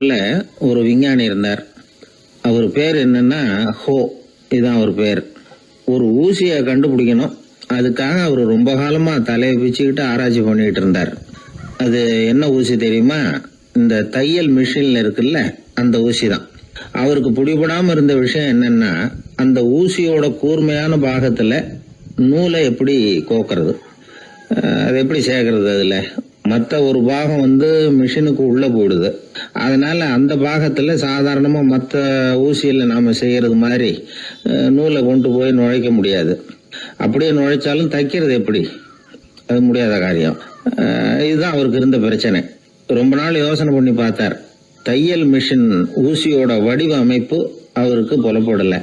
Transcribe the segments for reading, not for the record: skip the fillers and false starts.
ஒரு விஞ்ஞானி இருந்தார். அவர் பேர் என்னன்னா ஹோ, இதுதான் அவர் பேர். ஒரு ஊசியை கண்டுபிடிக்கணும், அதுக்காக அவர் ரொம்ப காலமா தலையை பிச்சுக்கிட்டு ஆராய்ச்சி பண்ணிட்டு இருந்தார். அது என்ன ஊசி தெரியுமா? இந்த தையல் மிஷின்ல இருக்குல்ல, அந்த ஊசி தான். அவருக்கு பிடிபடாம இருந்த விஷயம் என்னன்னா, அந்த ஊசியோட கூர்மையான பாகத்துல நூலை எப்படி கோக்கிறது, அது எப்படி சேர்க்கறது. அதுல மற்ற ஒரு பாகம் மிஷினுக்கு உள்ள போயிடுது. அதனால அந்த பாகத்துல சாதாரணமா மற்ற ஊசியில நாம செய்யறது மாதிரி நூலை கொண்டு போய் நுழைக்க முடியாது. அப்படியே நுழைச்சாலும் தைக்கிறது எப்படி, அது முடியாத காரியம். இதுதான் அவருக்கு இருந்த பிரச்சனை. ரொம்ப நாள் யோசனை பண்ணி பார்த்தார். தையல் மிஷின் ஊசியோட வடிவ அமைப்பு அவருக்கு புலப்படல.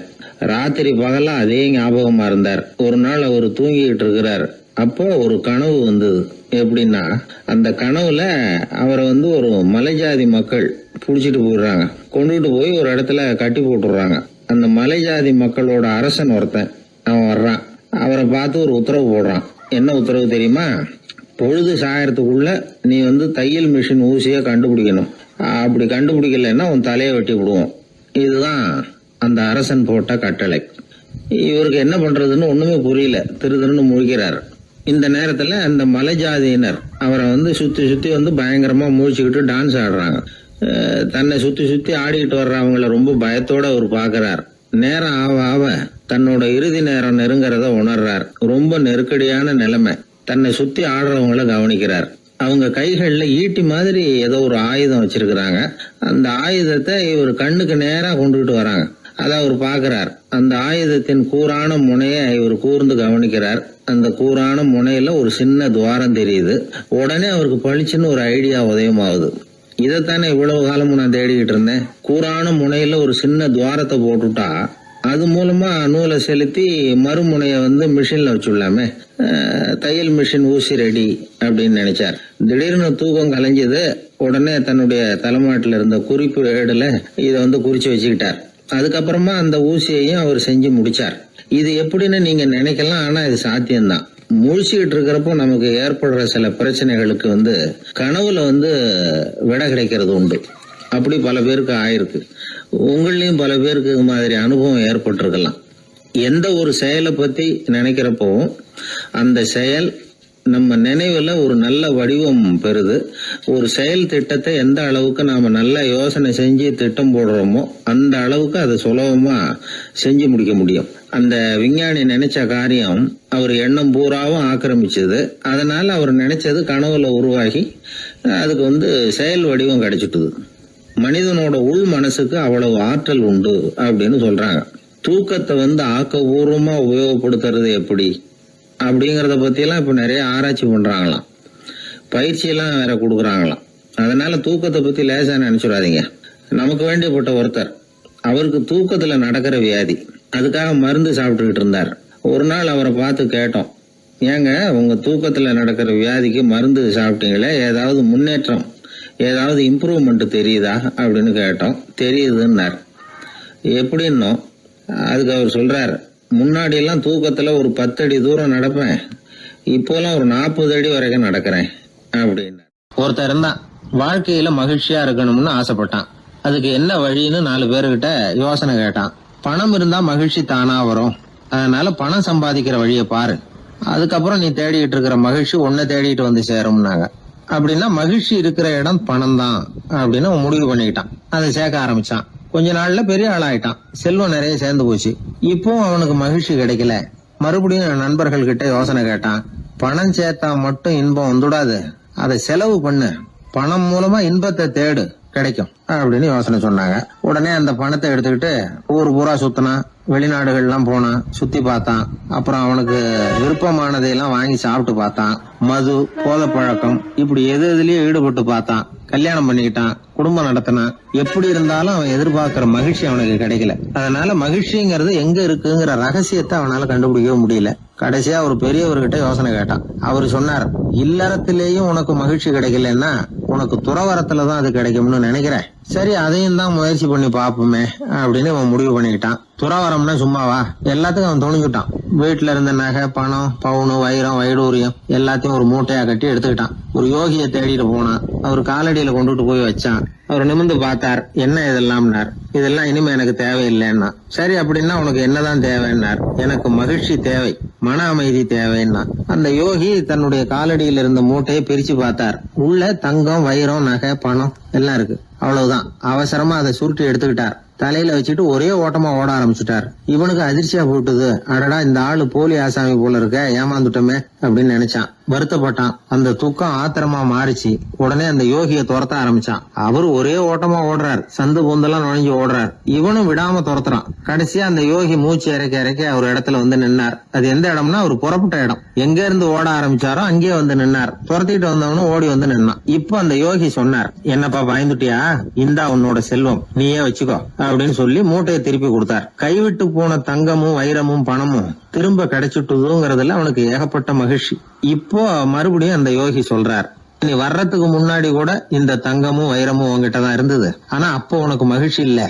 ராத்திரி பகலா அதே ஞாபகமா இருந்தார். ஒரு நாள் அவர் தூங்கிட்டு இருக்கிறார். அப்போ ஒரு கனவு வந்தது. எப்படின்னா, அந்த கனவுல அவரை ஒரு மலைஜாதி மக்கள் புடிச்சிட்டு போயிடுறாங்க. கொண்டுட்டு போய் ஒரு இடத்துல கட்டி போட்டுடுறாங்க. அந்த மலைஜாதி மக்களோட அரசன் ஒருத்தன் அவன் வர்றான். அவரை பார்த்து ஒரு உத்தரவு போடுறான். என்ன உத்தரவு தெரியுமா? பொழுது சாயறதுக்குள்ள நீ தையல் மிஷின் ஊசியை கண்டுபிடிக்கணும். அப்படி கண்டுபிடிக்கலன்னா உன் தலையை வெட்டி விடுவோம். இதுதான் அந்த அரசன் போட்ட கட்டளை. இவருக்கு என்ன பண்றதுன்னு ஒண்ணுமே புரியல. திருன்னு முழிக்கிறார். இந்த நேரத்துல அந்த மலை ஜாதியினர் அவரை சுத்தி சுத்தி பயங்கரமா முழிச்சுக்கிட்டு டான்ஸ் ஆடுறாங்க. தன்னை சுத்தி சுத்தி ஆடிக்கிட்டு வர்றவங்களை ரொம்ப பயத்தோட அவர் பாக்குறார். நேரம் ஆவ ஆவ தன்னோட இறுதி நேரம் நெருங்கிறத உணர்றார். ரொம்ப நெருக்கடியான நிலைமை. தன்னை சுத்தி ஆடுறவங்கள கவனிக்கிறார். அவங்க கைகள்ல ஈட்டி மாதிரி ஏதோ ஒரு ஆயுதம் வச்சிருக்கிறாங்க. அந்த ஆயுதத்தை இவர் கண்ணுக்கு நேரா கொண்டுகிட்டு வராங்க. அதை அவர் பாக்குறார். அந்த ஆயுதத்தின் கூரான முனையை இவர் கூர்ந்து கவனிக்கிறார். அந்த கூரான முனையில ஒரு சின்ன துவாரம் தெரியுது. உடனே அவருக்கு பளிச்சுன்னு ஒரு ஐடியா உதயமாகுது. இதைத்தானே இவ்வளவு காலமும் நான் தேடிக்கிட்டு இருந்தேன். கூரான முனையில ஒரு சின்ன துவாரத்தை போட்டுட்டா அது மூலமா நூலை செலுத்தி மறுமுனைய மிஷின்ல வச்சுடலாமே. தையல் மிஷின் ஊசி ரெடி அப்படின்னு நினைச்சார். திடீர்னு தூக்கம் கலைஞ்சது. உடனே தன்னுடைய தலைமாட்டில் இருந்த குறிப்பு ஏடுல இதை குறிச்சு வச்சுக்கிட்டார். அதுக்கப்புறமா அந்த ஊசியையும் அவர் செஞ்சு முடிச்சார். இது எப்படின்னு நீங்க நினைக்கலாம், ஆனா இது சாத்தியம்தான். முழிச்சுக்கிட்டு இருக்கிறப்போ நமக்கு ஏற்படுற சில பிரச்சனைகளுக்கு கனவுல விடை கிடைக்கிறது உண்டு. அப்படி பல பேருக்கு ஆயிருக்கு. உங்களையும் பல பேருக்கு இது மாதிரி அனுபவம் ஏற்பட்டிருக்கலாம். எந்த ஒரு செயலை பத்தி நினைக்கிறப்பவும் அந்த செயல் நம்ம நினைவுல ஒரு நல்ல வடிவம் பெறுது. ஒரு செயல் திட்டத்தை எந்த அளவுக்கு நாம நல்ல யோசனை செஞ்சு திட்டம் போடுறோமோ அந்த அளவுக்கு அதை சுலபமா செஞ்சு முடிக்க முடியும். அந்த விஞ்ஞானி நினைச்ச காரியம் அவர் எண்ணம் பூராவும் ஆக்கிரமிச்சது. அதனால அவர் நினைச்சது கனவுல உருவாகி அதுக்கு செயல் வடிவம் கிடைச்சிட்டுது. மனிதனோட உள் மனசுக்கு அவ்வளவு ஆற்றல் உண்டு அப்படின்னு சொல்றாங்க. தூக்கத்தை ஆக்கபூர்வமா உபயோகப்படுத்துறது எப்படி அப்படிங்கறத பத்தி எல்லாம் இப்ப நிறைய ஆராய்ச்சி பண்றாங்களாம். பயிற்சி எல்லாம் வேற கொடுக்குறாங்களாம். அதனால தூக்கத்தை பத்தி லேசா நினைச்சுடாதீங்க. நமக்கு வேண்டியப்பட்ட ஒருத்தர், அவருக்கு தூக்கத்துல நடக்கிற வியாதி, அதுக்காக மருந்து சாப்பிட்டுக்கிட்டு இருந்தார். ஒரு நாள் அவரை பார்த்து கேட்டோம், ஏங்க உங்க தூக்கத்துல நடக்கிற வியாதிக்கு மருந்து சாப்பிட்டீங்களே, ஏதாவது முன்னேற்றம், ஏதாவது இம்ப்ரூவ்மெண்ட் தெரியுதா அப்படின்னு கேட்டோம். தெரியுதுன்னார். எப்படின்னோம். அதுக்கு அவர் சொல்றாரு, முன்னாடி எல்லாம் தூக்கத்துல ஒரு 10 அடி தூரம் நடப்பேன், இப்போலாம் ஒரு 40 அடி வரைக்கும் நடக்கிறேன் அப்படின்னு. ஒருத்தர் இருந்தான், வாழ்க்கையில மகிழ்ச்சியா இருக்கணும்னு ஆசைப்பட்டான். அதுக்கு என்ன வழின்னு 4 பேருகிட்ட யோசனை கேட்டான். பணம் இருந்தா மகிழ்ச்சி தானா வரும், அதனால பணம் சம்பாதிக்கிற வழியை பாரு, அதுக்கப்புறம் நீ தேடிட்டு இருக்கிற மகிழ்ச்சி உன்னை தேடிட்டு வந்து சேரும்னாங்க. அப்படின்னா மகிழ்ச்சி இருக்கிற இடம் பணம் தான் அப்படின்னு அவன் முடிவு பண்ணிக்கிட்டான். அதை சேர்க்க ஆரம்பிச்சான். கொஞ்ச நாள்ல பெரிய ஆளாயிட்டான். செல்வம் நிறைய சேர்ந்து போச்சு. இப்பவும் அவனுக்கு மகிழ்ச்சி கிடைக்கல. மறுபடியும் நண்பர்கள் கிட்ட யோசனை கேட்டான். பணம் சேர்த்தா மட்டும் இன்பம் வந்துடாது, அதை செலவு பண்ணு, பணம் மூலமா இன்பத்தை தேடு, கிடைக்கும் அப்படின்னு யோசனை சொன்னாங்க. உடனே அந்த பணத்தை எடுத்துக்கிட்டு ஊர் பூரா சுத்தினான். வெளிநாடுகள்லாம் போனான், சுத்தி பார்த்தான். அப்புறம் அவனுக்கு விருப்பமானதையெல்லாம் வாங்கி சாப்பிட்டு பார்த்தான். மது, போதை பழக்கம், இப்படி எதுலயும் ஈடுபட்டு பார்த்தான். கல்யாணம் பண்ணிக்கிட்டான், குடும்பம் நடத்தினான். எப்படி இருந்தாலும் அவன் எதிர்பார்க்கிற மகிழ்ச்சி அவனுக்கு கிடைக்கல. அதனால மகிழ்ச்சிங்கிறது எங்க இருக்குங்கிற ரகசியத்தை அவனால கண்டுபிடிக்கவே முடியல. கடைசியா ஒரு பெரியவர்கிட்ட யோசனை கேட்டான். அவரு சொன்னார், இல்லறத்திலேயும் உனக்கு மகிழ்ச்சி கிடைக்கலன்னா உனக்கு துறவரத்துலதான் அது கிடைக்கும்னு நினைக்கிறேன். சரி, அதையும் தான் முயற்சி பண்ணி பாப்போமே அப்படின்னு அவன் முடிவு பண்ணிக்கிட்டான். துறவரம்னா சும்மாவா? எல்லாத்துக்கும் அவன் துணிஞ்சுட்டான். வீட்டுல இருந்த நகை, பணம், பவுனு, வைரம், வைடூரியம் எல்லாத்தையும் ஒரு மூட்டையா கட்டி எடுத்துக்கிட்டான். ஒரு யோகியை தேடிட்டு போனான். அவர் காலடியில கொண்டுட்டு போய் வச்சான். அவர் நிமிர்ந்து பார்த்தார். என்ன இதெல்லாம்னார். இதெல்லாம் இனிமே எனக்கு தேவையில்லைன்னா. சரி, அப்படின்னா உனக்கு என்னதான் தேவைன்னார். எனக்கு மகிழ்ச்சி தேவை, மன அமைதி தேவைன்னா. அந்த யோகி தன்னுடைய காலடியில் இருந்த மூட்டையை பிரிச்சு பார்த்தார். உள்ள தங்கம், வைரம், நகை, பணம் எல்லாம் இருக்கு. அவ்வளவுதான். அவசரமா அதை சுருட்டி எடுத்துக்கிட்டார். தலையில வச்சுட்டு ஒரே ஓட்டமா ஓட ஆரம்பிச்சுட்டார். இவனுக்கு அதிர்ச்சியா போட்டுது. அடடா, இந்த ஆளு போலி ஆசாமி போல இருக்க, ஏமாந்துட்டோமே அப்படின்னு நினைச்சான். வருத்தப்பட்டான். அந்த துக்கம் ஆத்திரமா மாறிச்சு. உடனே அந்த யோகியை துரத்த ஆரம்பிச்சான். அவரு ஒரே ஓட்டமா ஓடுறார். சந்து பூந்தெல்லாம் நுழைஞ்சு ஓடுறார். இவனும் விடாம துரத்துறான். கடைசியா அந்த யோகி மூச்சு இறக்க அவர் இடத்துல வந்து நின்னார். அது எந்த இடம்னா ஒரு புறப்பட்ட இடம். எங்க இருந்து ஓட ஆரம்பிச்சாரோ அங்கே வந்து நின்னார். துரத்திட்டு வந்தவனும் ஓடி வந்து நின்னான். இப்ப அந்த யோகி சொன்னார், என்னப்பா பயந்துட்டியா? இந்தா உன்னோட செல்வம், நீயே வச்சுக்கோ அப்படின்னு சொல்லி மூட்டையை திருப்பி கொடுத்தார். கைவிட்டு போன தங்கமும் வைரமும் பணமும் திரும்ப கிடைச்சிட்டுதுங்கிறதுல அவனுக்கு ஏகப்பட்ட மகிழ்ச்சி. இப்போ மறுபடியும் அந்த யோகி சொல்றார், நீ வர்றதுக்கு முன்னாடி கூட இந்த தங்கமும் வைரமும் உங்ககிட்டதான் இருந்தது. ஆனா அப்போ உனக்கு மகிழ்ச்சி இல்ல.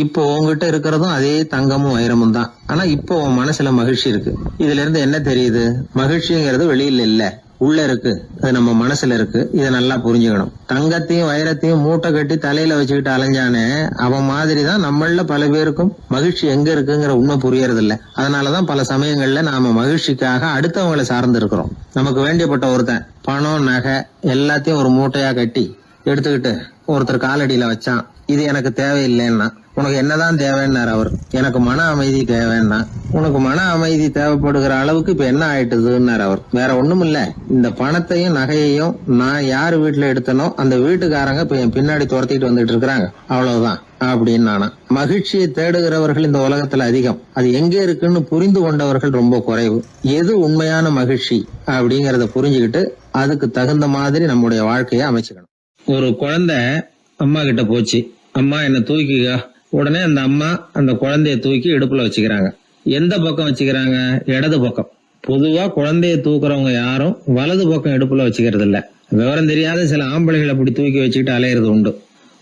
இப்போ உங்ககிட்ட இருக்கிறதும் அதே தங்கமும் வைரமும் தான். ஆனா இப்போ உன் மனசுல மகிழ்ச்சி இருக்கு. இதுல இருந்து என்ன தெரியுது? மகிழ்ச்சிங்கிறது வெளியில இல்ல, உள்ள இருக்கு. அது நம்ம மனசுல இருக்கு. இதை நல்லா புரிஞ்சுக்கணும். தங்கத்தையும் வைரத்தையும் மூட்டை கட்டி தலையில வச்சுக்கிட்டு அலைஞ்சானே, அவன் மாதிரிதான் நம்மள பல பேருக்கும் மகிழ்ச்சி எங்க இருக்குங்கிற உண்மை புரியறது இல்ல. அதனாலதான் பல சமயங்கள்ல நாம மகிழ்ச்சிக்காக அடுத்தவங்களை சார்ந்து இருக்கிறோம். நமக்கு வேண்டியப்பட்ட ஒருத்தன் பணம், நகை எல்லாத்தையும் ஒரு மூட்டையா கட்டி எடுத்துக்கிட்டு ஒருத்தர் காலடியில வச்சான். இது எனக்கு தேவையில்லைன்னா. உனக்கு என்னதான் தேவைன்னார் அவர். எனக்கு மன அமைதி தேவைன்னா. உனக்கு மன அமைதி தேவைப்படுகிற அளவுக்கு இப்ப என்ன ஆயிட்டுதுன்னார் அவர். வேற ஒண்ணும் இல்ல, இந்த பணத்தையும் நகையையும் நான் யாரு வீட்டுல எடுத்தனோ அந்த வீட்டுக்காரங்க இப்ப என் பின்னாடி துரத்திட்டு வந்துட்டு இருக்கிறாங்க, அவ்வளவுதான் அப்படின்னு நானா. மகிழ்ச்சியை தேடுகிறவர்கள் இந்த உலகத்துல அதிகம். அது எங்க இருக்குன்னு புரிந்து கொண்டவர்கள் ரொம்ப குறைவு. எது உண்மையான மகிழ்ச்சி அப்படிங்கறத புரிஞ்சுக்கிட்டு அதுக்கு தகுந்த மாதிரி நம்முடைய வாழ்க்கையை அமைச்சுக்கணும். ஒரு குழந்தை அம்மா கிட்ட போச்சு, அம்மா என்ன தூக்கிக்க. உடனே அந்த அம்மா அந்த குழந்தைய தூக்கி இடுப்புல வச்சுக்கிறாங்க. எந்த பக்கம் வச்சுக்கிறாங்க? இடது பக்கம். பொதுவா குழந்தைய தூக்குறவங்க யாரும் வலது பக்கம் இடுப்புல வச்சுக்கிறது இல்ல. விவரம் தெரியாத சில ஆம்பளைகளை அப்படி தூக்கி வச்சுக்கிட்டு அலையிறது உண்டு.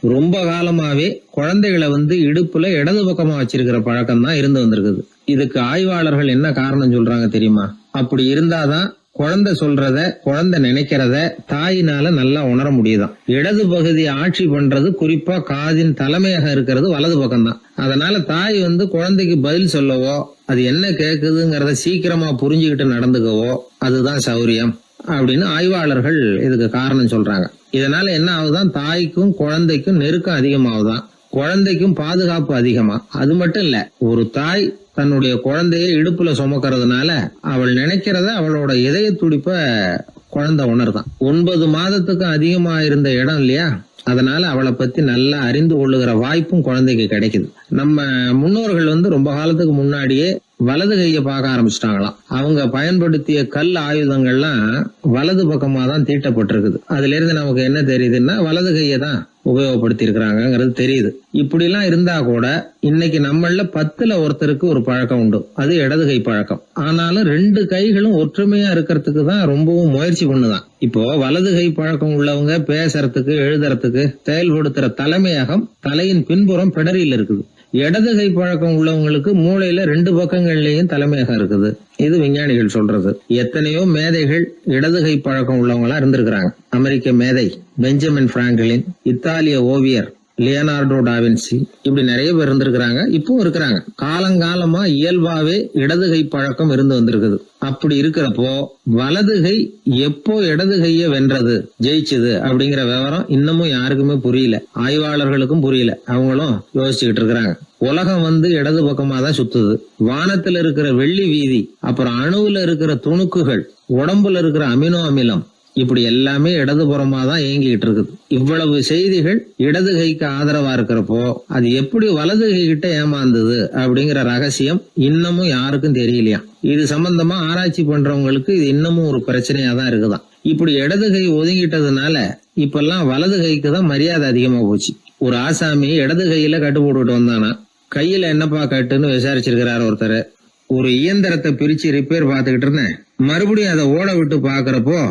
ரொம்ப காலமாவே குழந்தைகளை இடுப்புல இடது பக்கமா வச்சிருக்கிற பழக்கம் தான் இருந்து வந்திருக்குது. இதுக்கு ஆய்வாளர்கள் என்ன காரணம் சொல்றாங்க தெரியுமா? அப்படி இருந்தாதான் குழந்தை சொல்றத, குழந்தை நினைக்கிறத தாயினால நல்லா உணர முடியுதாம். இடது பகுதி ஆட்சி பண்றது, குறிப்பா காதின் தலைமையாக இருக்கிறது வலது பக்கம் தான். அதனால தாய் குழந்தைக்கு பதில் சொல்லவோ, அது என்ன கேக்குதுங்கிறத சீக்கிரமா புரிஞ்சுக்கிட்டு நடந்துக்கவோ அதுதான் சௌரியம் அப்படின்னு ஆய்வாளர்கள் இதுக்கு காரணம் சொல்றாங்க. இதனால என்ன ஆகுதான்? தாய்க்கும் குழந்தைக்கும் நெருக்கம் அதிகமாகுதான், குழந்தைக்கும் பாதுகாப்பு அதிகமா. அது மட்டும் இல்ல, ஒரு தாய் தன்னுடைய குழந்தைய இடுப்புல சுமக்கிறதுனால அவள் நினைக்கிறத, அவளோட இதய துடிப்ப குழந்தை உணர்தான். 9 மாதத்துக்கு அதிகமா இருந்த இடம் இல்லையா, அதனால அவளை பத்தி நல்லா அறிந்து கொள்ளுகிற வாய்ப்பும் குழந்தைக்கு கிடைக்குது. நம்ம முன்னோர்கள் ரொம்ப காலத்துக்கு முன்னாடியே வலது கையை பார்க்க ஆரம்பிச்சிட்டாங்களாம். அவங்க பயன்படுத்திய கல் ஆயுதங்கள்லாம் வலது பக்கமா தான் தீட்டப்பட்டிருக்குது. அதுல இருந்து நமக்கு என்ன தெரியுதுன்னா, வலது கையை தான் உபயோகப்படுத்தி இருக்கிறாங்கிறது தெரியுது. இப்படி எல்லாம் இருந்தா கூட இன்னைக்கு நம்மள 10ல் ஒருத்தருக்கு ஒரு பழக்கம் உண்டு, அது இடது கை பழக்கம். ஆனாலும் 2 கைகளும் ஒற்றுமையா இருக்கிறதுக்கு தான் ரொம்பவும் முயற்சி பண்ணுதான். இப்போ வலது கை பழக்கம் உள்ளவங்க பேசுறதுக்கு, எழுதுறதுக்கு செயல்படுத்துற தலைமையகம் தலையின் பின்புறம் பிடரியில் இருக்குது. இடது கை பழக்கம் உள்ளவங்களுக்கு மூளையில 2 பக்கங்கள்லயும் தலைமையகம் இருக்குது. இது விஞ்ஞானிகள் சொல்றது. எத்தனையோ மேதைகள் இடது கை பழக்கம் உள்ளவங்களா இருந்திருக்கிறாங்க. அமெரிக்க மேதை பெஞ்சமின் பிராங்கிலின், இத்தாலிய ஓவியர் லியோனார்டோ டாவின்சி, இப்படி நிறைய பேர் இருந்திருக்கிறாங்க, இப்பவும் இருக்கிறாங்க. காலங்காலமா இயல்பாவே இடது கை பழக்கம் இருந்து வந்திருக்குது. அப்படி இருக்கிறப்போ வலது கை எப்போ இடது கைய வென்றது, ஜெயிச்சது அப்படிங்கிற விவரம் இன்னமும் யாருக்குமே புரியல. ஆய்வாளர்களுக்கும் புரியல. அவங்களும் யோசிச்சுக்கிட்டு இருக்கிறாங்க. உலகம் இடது பக்கமா தான் சுத்துது. வானத்துல இருக்கிற வெள்ளி வீதி, அப்புறம் அணுவுல இருக்கிற துணுக்குகள், உடம்புல இருக்கிற அமினோ அமிலம், இப்படி எல்லாமே இடதுபுறமா தான் இயங்கிட்டு இருக்குது. இவ்வளவு செய்திகள் இடது கைக்கு ஆதரவா இருக்கிறப்போ அது எப்படி வலது கை கிட்ட ஏமாந்தது அப்படிங்கிற ரகசியம் இன்னமும் யாருக்கும் தெரியலையா. இது சம்பந்தமா ஆராய்ச்சி பண்றவங்களுக்கு இது இன்னமும் ஒரு பிரச்சனையா தான் இருக்குதாம். இப்படி இடது கை ஒதுங்கிட்டதுனால இப்பெல்லாம் வலது கைக்கு தான் மரியாதை அதிகமா போச்சு. ஒரு ஆசாமி இடது கையில கட்டு போட்டுட்டு வந்தானா, கையில என்னப்பா கட்டுன்னு விசாரிச்சிருக்கிறாரு ஒருத்தர். ஒரு இயந்திரத்தை பிரிச்சு ரிப்பேர் பார்த்துக்கிட்டு இருந்தேன், மறுபடியும் அதை ஓட விட்டு பாக்குறப்போ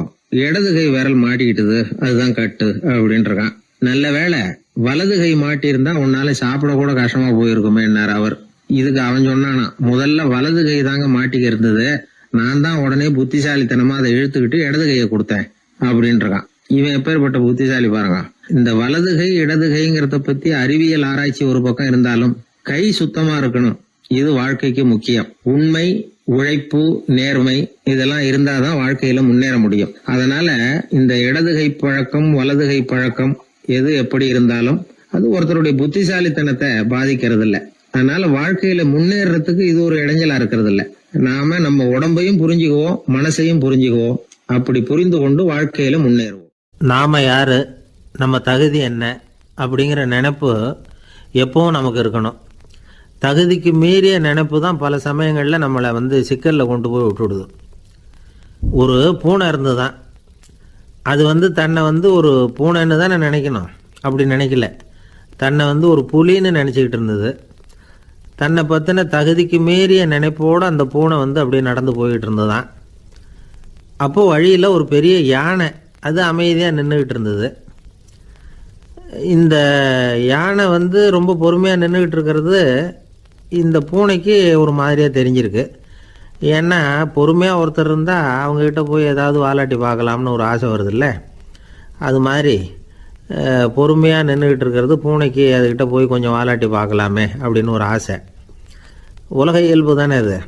இடது கை விரல் மாட்டிக்கிட்டது, அதுதான் கட்டு அப்படின்னு இருக்கான். நல்ல வேளை வலது கை மாட்டியிருந்தா உன்னால சாப்பிட கூட கஷ்டமா போயிருக்குமே என்னார் அவர். இதுக்கு அவன் சொன்னானா, முதல்ல வலது கை தாங்க மாட்டிக்க இருந்தது, நான் தான் உடனே புத்திசாலித்தனமா அதை இழுத்துக்கிட்டு இடது கையை கொடுத்தேன் அப்படின்னு இருக்கான். இவன் எப்பேற்பட்ட புத்திசாலி பாருங்க. இந்த வலதுகை இடதுகைங்கிறத பத்தி அறிவியல் ஆராய்ச்சி ஒரு பக்கம் இருந்தாலும் கை சுத்தமா இருக்கணும், இது வாழ்க்கைக்கு முக்கியம். உண்மை, உழைப்பு, நேர்மை இதெல்லாம் இருந்தாதான் வாழ்க்கையில முன்னேற முடியும். அதனால இந்த இடதுகை பழக்கம் வலதுகை பழக்கம் எது எப்படி இருந்தாலும் அது ஒருத்தருடைய புத்திசாலித்தனத்தை பாதிக்கிறது இல்ல. அதனால வாழ்க்கையில முன்னேறதுக்கு இது ஒரு இடைஞ்சலா இருக்கிறது இல்ல. நாம நம்ம உடம்பையும் புரிஞ்சுக்குவோம், மனசையும் புரிஞ்சுக்குவோம். அப்படி புரிந்து கொண்டு வாழ்க்கையில முன்னேறுவோம். நாம யாரு, நம்ம தகுதி என்ன அப்படிங்கிற நினைப்பு எப்பவும் நமக்கு இருக்கணும். தகுதிக்கு மீறிய நினைப்பு தான் பல சமயங்களில் நம்மளை சிக்கலில் கொண்டு போய் விட்டுடுது. ஒரு பூனை இருந்து தான் அது தன்னை ஒரு பூனைன்னு தானே நினைக்கணும், அப்படி நினைக்கல. தன்னை ஒரு புலின்னு நினச்சிக்கிட்டு இருந்தது. தன்னை பற்றின தகுதிக்கு மீறிய நினைப்போடு அந்த பூனை அப்படியே நடந்து போய்கிட்டு இருந்ததுதான். அப்போது வழியில் ஒரு பெரிய யானை அது அமைதியாக நின்றுக்கிட்டு இருந்தது. இந்த யானை ரொம்ப பொறுமையாக நின்றுக்கிட்டு இருக்கிறது இந்த பூனைக்கு ஒரு மாதிரியாக தெரிஞ்சிருக்கு. ஏன்னா பொறுமையாக ஒருத்தர் இருந்தால் அவங்கக்கிட்ட போய் ஏதாவது வாலாட்டி பார்க்கலாம்னு ஒரு ஆசை வருதில்ல. அது மாதிரி பொறுமையாக நின்றுக்கிட்டு இருக்கிறது பூனைக்கு அதுக்கிட்ட போய் கொஞ்சம் வாலாட்டி பார்க்கலாமே அப்படின்னு ஒரு ஆசை. உலக இயல்பு தானே அது.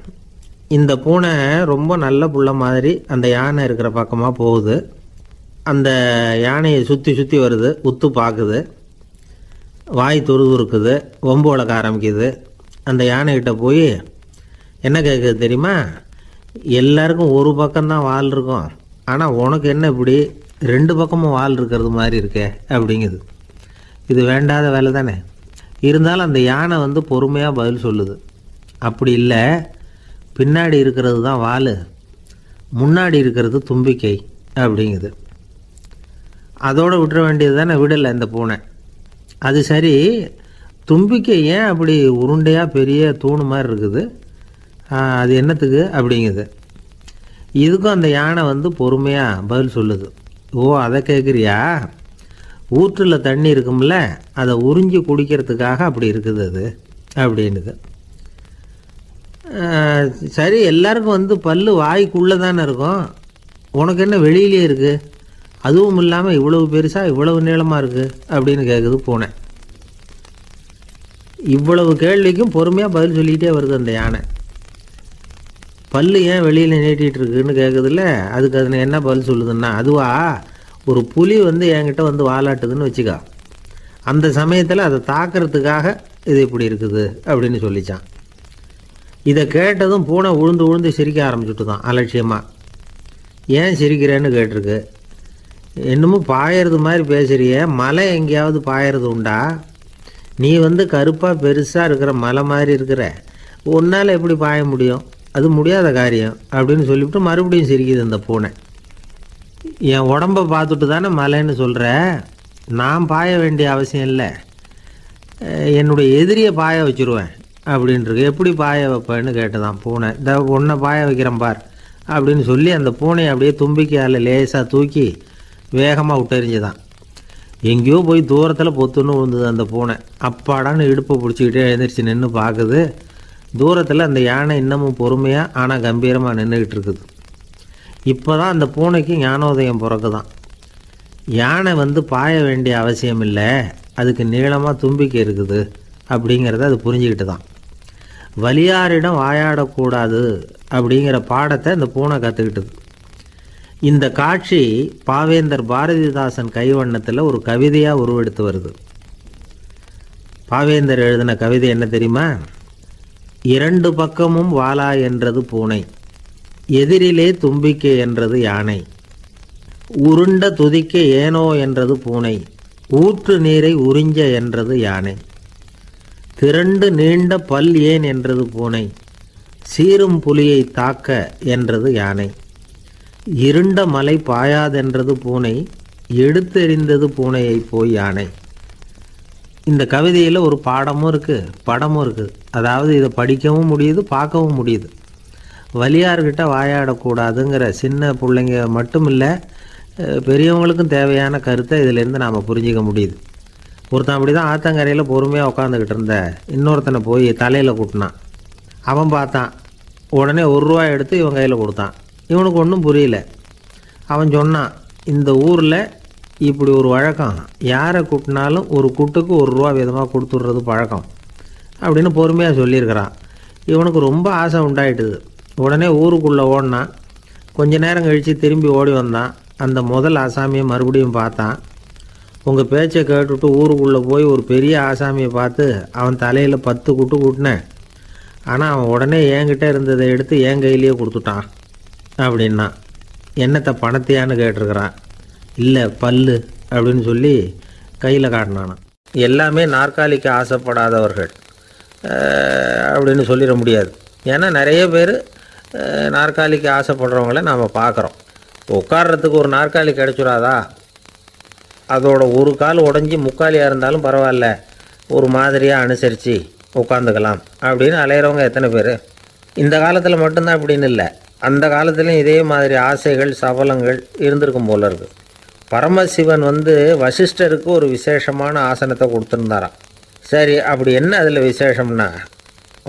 இந்த பூனை ரொம்ப நல்ல புள்ள மாதிரி அந்த யானை இருக்கிற பக்கமாக போகுது. அந்த யானையை சுற்றி சுற்றி வருது, உத்து பார்க்குது, வாய் துருதுருக்குது, வம்பு வளர்க்க ஆரம்பிக்குது. அந்த யானைகிட்ட போய் என்ன கேட்குது தெரியுமா? எல்லாருக்கும் ஒரு பக்கம்தான் வால் இருக்கும், ஆனால் உனக்கு என்ன இப்படி 2 பக்கமும் வால் இருக்கிறது மாதிரி இருக்கே அப்படிங்குது. இது வேண்டாத வேலை தானே. இருந்தாலும் அந்த யானை பொறுமையாக பதில் சொல்லுது. அப்படி இல்லை, பின்னாடி இருக்கிறது தான் வால், முன்னாடி இருக்கிறது தும்பிக்கை அப்படிங்குது. அதோடு விட்டுற வேண்டியது தானே, விடலை இந்த பூனை. அது சரி, தும்பிக்கை ஏன் அப்படி உருண்டையாக பெரிய தூணு மாதிரி இருக்குது, அது என்னத்துக்கு அப்படிங்குது. இதுக்கும் அந்த யானை பொறுமையாக பதில் சொல்லுது. ஓ, அதை கேட்குறியா? ஊற்றில் தண்ணி இருக்கும்ல, அதை உறிஞ்சி குடிக்கிறதுக்காக அப்படி இருக்குது அது அப்படின்னுது. சரி, எல்லாருக்கும் பல்லு வாய்க்குள்ளே தானே இருக்கும், உனக்கு என்ன வெளியிலே இருக்குது, அதுவும் இல்லாமல் இவ்வளவு பெருசாக இவ்வளவு நீளமாக இருக்குது அப்படின்னு கேட்குது பூனை. இவ்வளவு கேள்விக்கும் பொறுமையாக பதில் சொல்லிகிட்டே வருது அந்த யானை. பல்லு ஏன் வெளியில் நீட்டிகிட்டு இருக்குன்னு கேட்குதுல்ல, அதுக்கு அது என்ன பதில் சொல்லுதுன்னா, அதுவா ஒரு புலி என்கிட்ட வாலாட்டுதுன்னு வச்சுக்கா, அந்த சமயத்தில் அதை தாக்கிறதுக்காக இது இப்படி இருக்குது அப்படின்னு சொல்லிச்சான். இதை கேட்டதும் பூனை உழுந்து உழுந்து சிரிக்க ஆரம்பிச்சுட்டு தான் அலட்சியமாக. ஏன் சிரிக்கிறேன்னு கேட்டிருக்கு. என்னமோ பாயறது மாதிரி பேசுறிய, மலை எங்கேயாவது பாயறது உண்டா? நீ கருப்பாக பெருசாக இருக்கிற மலை மாதிரி இருக்கிற, உன்னால் எப்படி பாய முடியும், அது முடியாத காரியம் அப்படின்னு சொல்லிவிட்டு மறுபடியும் சிரிக்குது அந்த பூனை. என் உடம்பை பார்த்துட்டு தானே மலைன்னு சொல்கிற, நான் பாய வேண்டிய அவசியம் இல்லை, என்னுடைய எதிரியை பாய வச்சுருவேன் அப்படின்ட்டுருக்கு. எப்படி பாய வைப்பேன்னு கேட்டுதான் பூனை. இந்த ஒன்றை பாய வைக்கிறேன் பார் அப்படின்னு சொல்லி அந்த பூனையை அப்படியே தும்பிக்கையால் லேசாக தூக்கி வேகமாக விட்டெறிஞ்சுதான். எங்கேயோ போய் தூரத்தில் பொத்துன்னு விழுந்தது அந்த பூனை. அப்பாடான்னு இடுப்பை பிடிச்சிக்கிட்டே எழுந்திரிச்சு நின்று பார்க்குது. தூரத்தில் அந்த யானை இன்னமும் பொறுமையாக ஆனால் கம்பீரமாக நின்றுக்கிட்டு இருக்குது. இப்போ தான் அந்த பூனைக்கு ஞானோதயம் பிறக்குதான். யானை பாய வேண்டிய அவசியம் இல்லை, அதுக்கு நீளமாக தும்பிக்கை இருக்குது அப்படிங்கிறத அது புரிஞ்சுக்கிட்டு தான். வலியாரிடம் வாயாடக்கூடாது அப்படிங்கிற பாடத்தை இந்த பூனை கற்றுக்கிட்டது. இந்த காட்சி பாவேந்தர் பாரதிதாசன் கைவண்ணத்தில் ஒரு கவிதையாக உருவெடுத்து வருது. பாவேந்தர் எழுதின கவிதை என்ன தெரியுமா? 2 பக்கமும் வாலா என்றது பூனை, எதிரிலே தும்பிக்கை என்றது யானை, உருண்ட துதிக்க ஏனோ என்றது பூனை, ஊற்று நீரை உறிஞ்ச என்றது யானை, திரண்டு நீண்ட பல் ஏன் என்றது பூனை, சீரும் புலியை தாக்க என்றது யானை, இருண்ட மலை பாயாதென்றது பூனை, எடுத்தெறிந்தது பூனையை போய் யானை. இந்த கவிதையில் ஒரு பாடமும் இருக்குது, படமும் இருக்குது. அதாவது இதை படிக்கவும் முடியுது, பார்க்கவும் முடியுது. வலியார்கிட்ட வாயாடக்கூடாதுங்கிற சின்ன பிள்ளைங்க மட்டும் இல்லை, பெரியவங்களுக்கும் தேவையான கருத்தை இதிலேருந்து நாம் புரிஞ்சிக்க முடியுது. ஒருத்தன் அப்படி தான் ஆத்தங்கரையில் பொறுமையாக உட்காந்துக்கிட்டு இருந்த இன்னொருத்தனை போய் தலையில் கூட்டினான். அவன் பார்த்தான், உடனே 1 ரூபாய் எடுத்து இவன் கையில் கொடுத்தான். இவனுக்கு ஒன்றும் புரியல. அவன் சொன்னான், இந்த ஊரில் இப்படி ஒரு வழக்கம், யாரை கூட்டினாலும் ஒரு கூட்டுக்கு ₹1 வீதமாக கொடுத்துட்றது பழக்கம் அப்படின்னு பொறுமையாக சொல்லியிருக்கிறான். இவனுக்கு ரொம்ப ஆசை உண்டாயிட்டுது. உடனே ஊருக்குள்ளே ஓடினான். கொஞ்ச நேரம் கழித்து திரும்பி ஓடி வந்தான். அந்த முதல் ஆசாமியை மறுபடியும் பார்த்தான். உங்கள் பேச்சை கேட்டுவிட்டு ஊருக்குள்ளே போய் ஒரு பெரிய ஆசாமியை பார்த்து அவன் தலையில் 10 குட்டு கூட்டினேன். ஆனால் அவன் உடனே என்கிட்ட இருந்ததை எடுத்து என் கையிலேயே கொடுத்துட்டான் அப்படின்னா. என்னத்தை பணத்தையான்னு கேட்டிருக்கிறான். இல்லை பல்லு அப்படின்னு சொல்லி கையில் காட்டினானான். எல்லாமே நாற்காலிக்கு ஆசைப்படாதவர்கள் அப்படின்னு சொல்லிட முடியாது. ஏன்னா நிறைய பேர் நாற்காலிக்கு ஆசைப்படுறவங்கள நாம் பார்க்குறோம். உட்கார்றதுக்கு ஒரு நாற்காலி கிடச்சிடாதா, அதோட ஒரு கால் உடஞ்சி முக்காலியாக இருந்தாலும் பரவாயில்ல, ஒரு மாதிரியாக அனுசரித்து உட்காந்துக்கலாம் அப்படின்னு அலையிறவங்க எத்தனை பேர்? இந்த காலத்தில் மட்டும்தான் அப்படின்னு இல்லை, அந்த காலத்துலேயும் இதே மாதிரி ஆசைகள் சபலங்கள் இருந்திருக்கும் போல இருக்குது. பரமசிவன் வசிஷ்டருக்கு ஒரு விசேஷமான ஆசனத்தை கொடுத்துருந்தாராம். சரி, அப்படி என்ன அதில் விசேஷம்னா,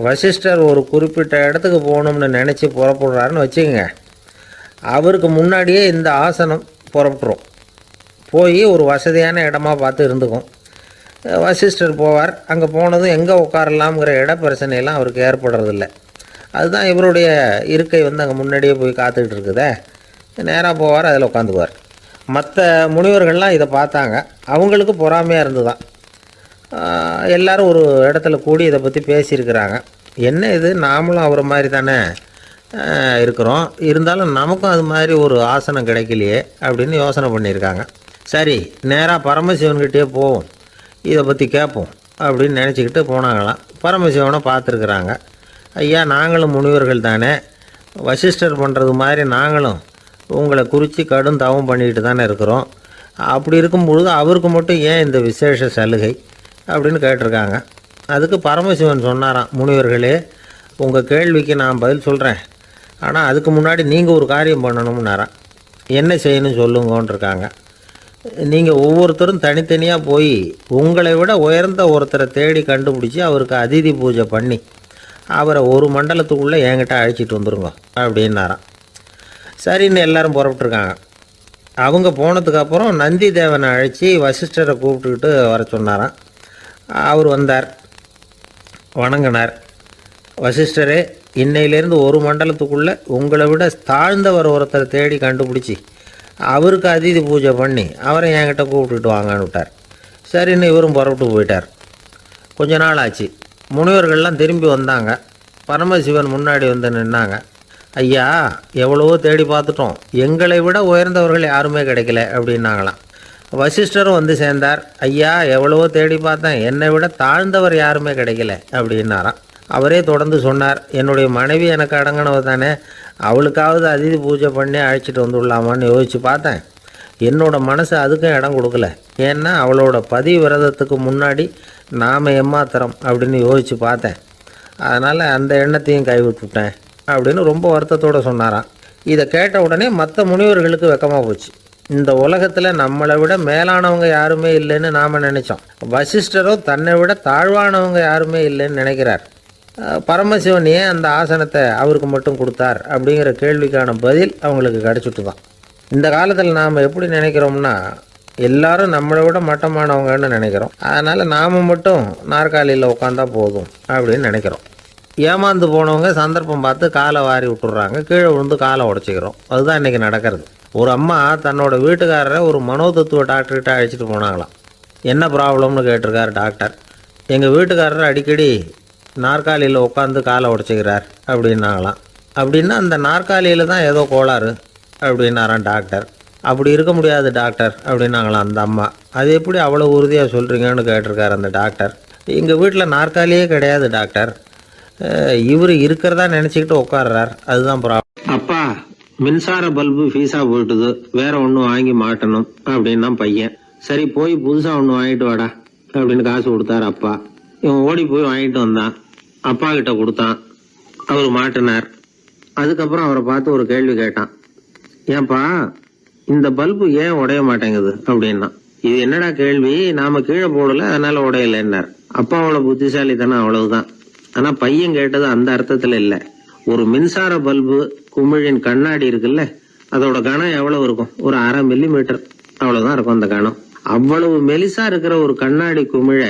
வசிஷ்டர் ஒரு குறிப்பிட்ட இடத்துக்கு போகணும்னு நினச்சி புறப்படுறாருன்னு வச்சுக்கோங்க. அவருக்கு முன்னாடியே இந்த ஆசனம் புறப்பட்டுரும். போய் ஒரு வசதியான இடமா பார்த்து இருந்துக்கும். வசிஷ்டர் போவார். அங்கே போனதும் எங்கே உட்காரலாம்ங்கிற இட பிரச்சனையெல்லாம் அவருக்கு ஏற்படுறதில்ல. அதுதான் இவருடைய இருக்கை அங்கே முன்னாடியே போய் காத்துக்கிட்டு இருக்குதே. நேராக போவார், அதில் உட்காந்துக்குவார். மற்ற முனிவர்கள்லாம் இதை பார்த்தாங்க. அவங்களுக்கு பொறாமையாக இருந்துதான். எல்லோரும் ஒரு இடத்துல கூடி இதை பற்றி பேசியிருக்கிறாங்க. என்ன இது, நாமளும் அவரை மாதிரி தானே இருக்கிறோம், இருந்தாலும் நமக்கும் அது மாதிரி ஒரு ஆசனம் கிடைக்கலையே அப்படின்னு யோசனை பண்ணியிருக்காங்க. சரி, நேராக பரமசிவன்கிட்டே போவோம், இதை பற்றி கேட்போம் அப்படின்னு நினச்சிக்கிட்டு போனாங்களாம். பரமசிவனை பார்த்துருக்குறாங்க. ஐயா, நாங்களும் முனிவர்கள் தானே, வசிஷ்டர் பண்ணுறது மாதிரி நாங்களும் உங்களை குறித்து கடும் தவம் பண்ணிக்கிட்டு தானே இருக்கிறோம். அப்படி இருக்கும் பொழுது அவருக்கு மட்டும் ஏன் இந்த விசேஷ சலுகை அப்படின்னு கேட்டிருக்காங்க. அதுக்கு பரமசிவன் சொன்னாராம், முனிவர்களே, உங்கள் கேள்விக்கு நான் பதில் சொல்கிறேன், ஆனால் அதுக்கு முன்னாடி நீங்கள் ஒரு காரியம் பண்ணணும்னாராம். என்ன செய்யணும் சொல்லுங்கன்றிருக்காங்க. நீங்கள் ஒவ்வொருத்தரும் தனித்தனியாக போய் உங்களை விட உயர்ந்த ஒருத்தரை தேடி கண்டுபிடிச்சி அவருக்கு அதிதி பூஜை பண்ணி அவரை ஒரு மண்டலத்துக்குள்ளே என்கிட்ட அழைச்சிட்டு வந்துருங்க அப்படின்னாராம். சரின்னு எல்லோரும் புறப்பட்டுருக்காங்க. அவங்க போனதுக்கப்புறம் நந்தி தேவனை அழைச்சி வசிஷ்டரை கூப்பிட்டுக்கிட்டு வர சொன்னாராம். அவர் வந்தார், வணங்கினார். வசிஷ்டரே, இன்னையிலேருந்து ஒரு மண்டலத்துக்குள்ளே உங்களை விட தாழ்ந்தவர் ஒருத்தரை தேடி கண்டுபிடிச்சி அவருக்கு அதிதி பூஜை பண்ணி அவரை என்கிட்ட கூப்பிட்டுட்டு வாங்கன்னு விட்டார். சரின்னு இவரும் புறப்பட்டு போயிட்டார். கொஞ்ச நாள் ஆச்சு. முனிவர்கள்லாம் திரும்பி வந்தாங்க. பரமசிவன் முன்னாடி நின்னாங்க. ஐயா, எவ்வளவோ தேடி பார்த்துட்டோம், எங்களை விட உயர்ந்தவர்கள் யாருமே கிடைக்கல அப்படின்னாங்களாம். வசிஷ்டரும் சேர்ந்தார். ஐயா, எவ்வளவோ தேடி பார்த்தேன், என்னை விட தாழ்ந்தவர் யாருமே கிடைக்கல அப்படின்னாராம். அவரே தொடர்ந்து சொன்னார், என்னுடைய மனைவி எனக்கு அடங்கினவ தானே, அவளுக்காவது அதிதி பூஜை பண்ணி அழைச்சிட்டு வந்துடலாமான்னு யோசித்து பார்த்தேன். என்னோட மனசு அதுக்கும் இடம் கொடுக்கல. ஏன்னா அவளோட விரதத்துக்கு முன்னாடி நாம் ஏமாத்திரம் அப்படின்னு யோசித்து பார்த்தேன். அதனால் அந்த எண்ணத்தையும் கைவிட்டுவிட்டேன் அப்படின்னு ரொம்ப வருத்தத்தோடு சொன்னாராம். இதை கேட்ட உடனே மற்ற முனிவர்களுக்கு வெக்கமாக போச்சு. இந்த உலகத்தில் நம்மளை விட மேலானவங்க யாருமே இல்லைன்னு நாம் நினச்சோம். வசிஷ்டரோ தன்னை விட தாழ்வானவங்க யாருமே இல்லைன்னு நினைக்கிறார். பரமசிவன் ஏன் அந்த ஆசனத்தை அவருக்கு மட்டும் கொடுத்தார் அப்படிங்கிற கேள்விக்கான பதில் அவங்களுக்கு கிடச்சிட்டு தான். இந்த காலத்தில் நாம் எப்படி நினைக்கிறோம்னா, எல்லாரும் நம்மளை விட மட்டமானவங்கன்னு நினைக்கிறோம். அதனால் நாம் மட்டும் நாற்காலியில் உட்காந்தா போதும் அப்படின்னு நினைக்கிறோம். ஏமாந்து போனவங்க சந்தர்ப்பம் பார்த்து காலை வாரி விட்டுறாங்க, கீழே விழுந்து காலை உடச்சிக்கிறோம். அதுதான் இன்றைக்கி நடக்கிறது. ஒரு அம்மா தன்னோட வீட்டுக்காரரை ஒரு மனோதத்துவ டாக்டர்கிட்ட அழைச்சிட்டு போனாங்களாம். என்ன ப்ராப்ளம்னு கேட்டிருக்கார் டாக்டர். எங்கள் வீட்டுக்காரர் அடிக்கடி நாற்காலியில் உட்காந்து காலை உடச்சிக்கிறார் அப்படின்னாங்களாம். அப்படின்னா அந்த நாற்காலியில் தான் ஏதோ கோளாறு அப்படின்னாரான் டாக்டர். அப்படி இருக்க முடியாது டாக்டர் அப்படின்னாங்களாம் அந்த அம்மா. அது எப்படி அவ்வளோ உறுதியாக சொல்கிறீங்கன்னு கேட்டிருக்கார் அந்த டாக்டர். எங்கள் வீட்டில் நாற்காலியே கிடையாது டாக்டர், இவர் இருக்கிறதா நினச்சிக்கிட்டு உட்கார்றார், அதுதான் ப்ராப்ளம். அப்பா, மின்சார பல்பு ஃபீஸாக போயிட்டுது, வேற ஒன்று வாங்கி மாட்டணும் அப்படின்னா பையன். சரி, போய் புதுசாக ஒன்று வாங்கிட்டு வாடா அப்படின்னு காசு கொடுத்தார் அப்பா. இவன் ஓடி போய் வாங்கிட்டு வந்தான். அப்பா கிட்ட கொடுத்தான். அவர் மாட்டினார். அதுக்கப்புறம் அவரை பார்த்து ஒரு கேள்வி கேட்டான். ஏன்பா, இந்த பல்பு ஏன் உடைய மாட்டேங்குது அப்படின்னா. இது என்னடா கேள்வி, நாம கீழே போடல அதனால உடையலைன்னார். அப்பாவோட புத்திசாலித்தனம் அவ்வளவுதான். ஆனா பையன் கேட்டது அந்த அர்த்தத்துல இல்ல. ஒரு மின்சார பல்பு குமிழின் கண்ணாடி இருக்குல்ல, அதோட கனம் எவ்வளவு இருக்கும்? ஒரு 1/2 மில்லிமீட்டர். அவ்வளவுதான் இருக்கும் அந்த கணம். அவ்வளவு மெலிசா இருக்கிற ஒரு கண்ணாடி குமிழ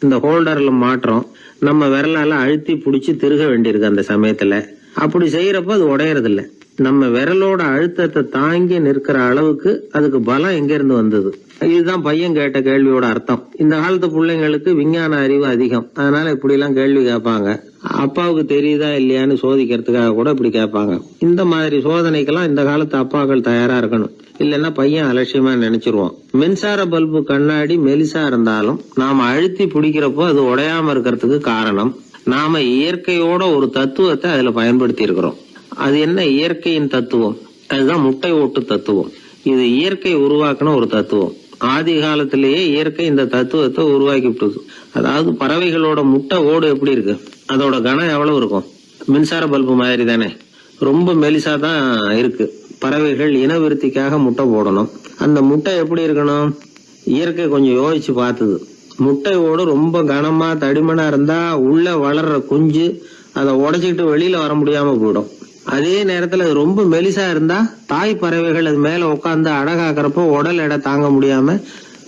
இந்த ஹோல்டர்ல மாற்றம் நம்ம விரலால அழுத்தி புடிச்சு திருக வேண்டியிருக்கு அந்த சமயத்துல. அப்படி செய்யறப்ப அது உடையறது இல்ல. நம்ம விரலோட அழுத்தத்தை தாங்கி நிற்கிற அளவுக்கு அதுக்கு பலம் எங்க இருந்து வந்தது? இதுதான் பையன் கேட்ட கேள்வியோட அர்த்தம். இந்த காலத்து பிள்ளைங்களுக்கு விஞ்ஞான அறிவு அதிகம், அதனால இப்படி எல்லாம் கேள்வி கேட்பாங்க. அப்பாவுக்கு தெரியுதா இல்லையான்னு சோதிக்கிறதுக்காக கூட இப்படி கேட்பாங்க. இந்த மாதிரி சோதனைக்கெல்லாம் இந்த காலத்து அப்பாக்கள் தயாரா இருக்கணும். இல்லைன்னா பையன் அலட்சியமா நினைச்சிருவான். மின்சார பல்பு கண்ணாடி மெலிசா இருந்தாலும் நாம அழுத்தி பிடிக்கிறப்போ அது உடையாம இருக்கிறதுக்கு காரணம் நாம இயற்கையோட ஒரு தத்துவத்தை அதுல பயன்படுத்தி இருக்கிறோம். அது என்ன இயற்கையின் தத்துவம்? அதுதான் முட்டை ஓட்டு தத்துவம். இது இயற்கை உருவாக்குன ஒரு தத்துவம். ஆதி காலத்திலேயே இயற்கை இந்த தத்துவத்தை உருவாக்கி விட்டது. அதாவது பறவைகளோட முட்டை ஓடு எப்படி இருக்கு, அதோட கனம் எவ்வளவு இருக்கும்? மின்சார பல்பு மாதிரி தானே, ரொம்ப மெலிசா தான் இருக்கு. பறவைகள் இனவிருத்திக்காக முட்டை போடணும். அந்த முட்டை எப்படி இருக்கணும்? இயற்கை கொஞ்சம் யோசிச்சு பார்த்தது. முட்டை ஓடு ரொம்ப கனமா தடிமனா இருந்தா உள்ள வளர்ற குஞ்சு அதை உடைச்சிக்கிட்டு வெளியில வர முடியாம போயிடும். அதே நேரத்துல அது ரொம்ப மெலிசா இருந்தா தாய் பறவைகள் அது மேல உட்காந்து அடகாக்குறப்போ உடல் எடை தாங்க முடியாம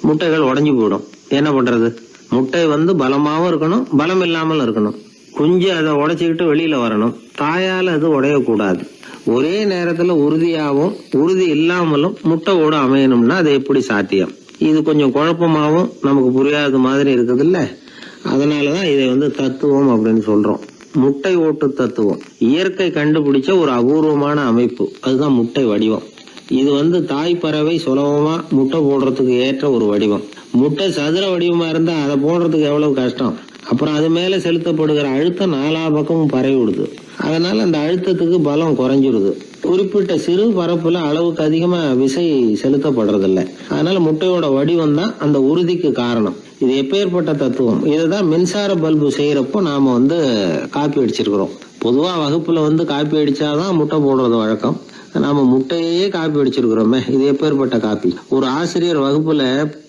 முட்டைகள் உடைஞ்சு போயிடும். என்ன பண்றது? முட்டை பலமாவும் இருக்கணும், பலம் இல்லாமலும் இருக்கணும். குஞ்சு அதை உடைச்சுக்கிட்டு வெளியில வரணும். தாயால அது உடையக்கூடாது. ஒரே நேரத்துல உறுதியாகவும் உறுதி இல்லாமலும் முட்டை ஓடு அமையணும்னா அது எப்படி சாத்தியம்? இது கொஞ்சம் குழப்பமாவும் நமக்கு புரியாத மாதிரி இருக்குது இல்ல. அதனாலதான் இதை தத்துவம் அப்படின்னு சொல்றோம். முட்டை ஓட்டு தத்துவம் இயற்கை கண்டுபிடிச்ச ஒரு அபூர்வமான அமைப்பு. அதுதான் முட்டை வடிவம். இது தாய் பறவை சுலபமா முட்டை போடுறதுக்கு ஏற்ற ஒரு வடிவம். முட்டை சதுர வடிவமா இருந்தா அதை போடுறதுக்கு எவ்வளவு கஷ்டம். அப்புறம் அது மேல செலுத்தப்படுகிற அழுத்தம் நாலா பக்கமும் பரவி விடுது. அதனால அந்த அழுத்தத்துக்கு பலம் குறைஞ்சிருது. குறிப்பிட்ட சிறு பரப்புல அளவுக்கு அதிகமா விசை செலுத்தப்படுறது இல்ல. அதனால முட்டையோட வடிவம் தான் அந்த உறுதிக்கு காரணம். இது எப்பேற்பட்ட தத்துவம். இதுதான் மின்சார பல்பு செய்யறப்போ நாம காப்பி அடிச்சிருக்கிறோம். பொதுவா வகுப்புல காப்பி அடிச்சாதான் முட்டை போடுறது வழக்கம். நாம முட்டையே காப்பி அடிச்சிருக்கிறோமே, இது எப்பேற்பட்ட காப்பி. ஒரு ஆசிரியர் வகுப்புல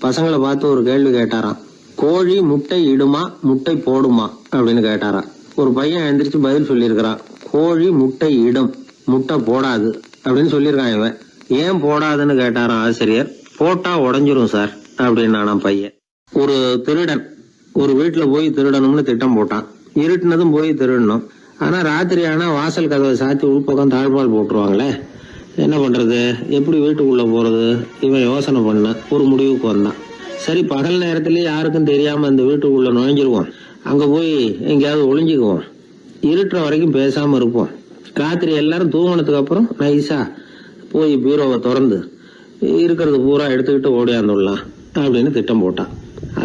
பசங்களை பார்த்து ஒரு கேள்வி கேட்டாராம். கோழி முட்டை இடுமா, முட்டை போடுமா அப்படின்னு கேட்டாராம். ஒரு பையன் எந்திரிச்சு பதில் சொல்லியிருக்கிறான். கோழி முட்டை இடும், முட்டை போடாது அப்படின்னு சொல்லியிருக்கான். இவன் ஏன் போடாதுன்னு கேட்டாராம் ஆசிரியர். போட்டா உடஞ்சிரும் சார் அப்படின்னு பையன். ஒரு திருடன் ஒரு வீட்டுல போய் திருடணும்னு திட்டம் போட்டான். இருட்டுனதும் போய் திருடணும். ஆனா ராத்திரி ஆனா வாசல் கதவை சாத்தி உள்பக்கம் தாழ்பால் போட்டுருவாங்களே, என்ன பண்றது, எப்படி வீட்டுக்குள்ள போறது? இவன் யோசனை பண்ண ஒரு முடிவுக்கு வந்தான். சரி, பகல் நேரத்திலேயே யாருக்கும் தெரியாம அந்த வீட்டுக்குள்ள நுழைஞ்சிருவோம். அங்க போய் எங்கேயாவது ஒளிஞ்சுக்குவோம். இருட்டுற வரைக்கும் பேசாம இருப்போம். ராத்திரி எல்லாரும் தூங்கினதுக்கு அப்புறம் நைஸா போய் பீரோவை திறந்து இருக்கிறது பூரா எடுத்துக்கிட்டு ஓடியாந்துடலாம் அப்படின்னு திட்டம் போட்டான்.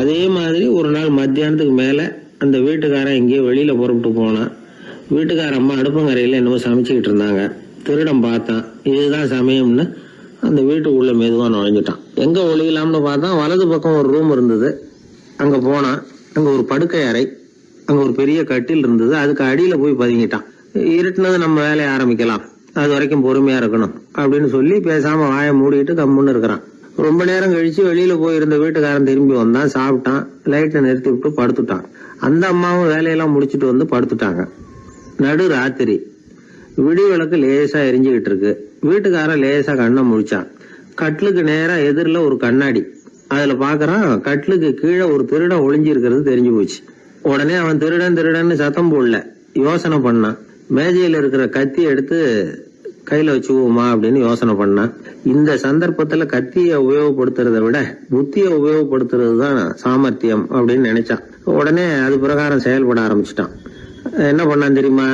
அதே மாதிரி ஒரு நாள் மத்தியானத்துக்கு மேல அந்த வீட்டுக்காரன் எங்கேயோ வெளியில புறப்பட்டு போனான். வீட்டுக்கார அம்மா அடுப்பங்கரையில என்னமோ சமைச்சுக்கிட்டு இருந்தாங்க. திருடன் பார்த்தான். இதுதான் சமயம்னு அந்த வீட்டுக்குள்ள மெதுவா நுழைஞ்சிட்டான். எங்க ஒளியலாம்னு பார்த்தா வலது பக்கம் ஒரு ரூம் இருந்தது. அங்க போனான். அங்க ஒரு படுக்கை அறை, அங்க ஒரு பெரிய கட்டில் இருந்தது. அதுக்கு அடியில போய் பதுங்கிட்டான். இருட்டுனது நம்ம வேலையை ஆரம்பிக்கலாம், அது வரைக்கும் பொறுமையா இருக்கணும் அப்படின்னு சொல்லி பேசாம வாயை மூடிட்டு கம்முன்னு இருக்கிறான். ரொம்ப நேரம் கழிச்சு வெளியில போயிருந்த வீட்டுக்காரன் திரும்பி வந்தான். சாப்பிட்டான். லைட்டை நிறுத்தி விட்டு படுத்துட்டான். அந்த அம்மாவும் வேலையெல்லாம் முடிச்சுட்டு படுத்துட்டாங்க. நடு ராத்திரி. விடி விளக்கு லேசா எரிஞ்சுக்கிட்டு இருக்கு. வீட்டுக்காரன் லேசா கண்ணை முழிச்சான். கட்லுக்கு நேரா எதிரில ஒரு கண்ணாடி. அதுல பாக்குறான், கட்லுக்கு கீழே ஒரு திருடன் ஒளிஞ்சு இருக்கிறது தெரிஞ்சு போச்சு. உடனே அவன் திருடன் திருடன்னு சத்தம் போடல, யோசனை பண்ணான். மேஜையில இருக்கிற கத்தி எடுத்து கையில வச்சுக்குவோமா அப்படின்னு யோசனை பண்ணான். இந்த சந்தர்ப்பத்துல கத்திய உபயோகப்படுத்துறத விட புத்திய உபயோகப்படுத்துறது தான் சாமர்த்தியம் அப்படின்னு நினைச்சான். உடனே அது பிரகாரம் செயல்பட ஆரம்பிச்சிட்டான். என்ன பண்ணான் தெரியுமா?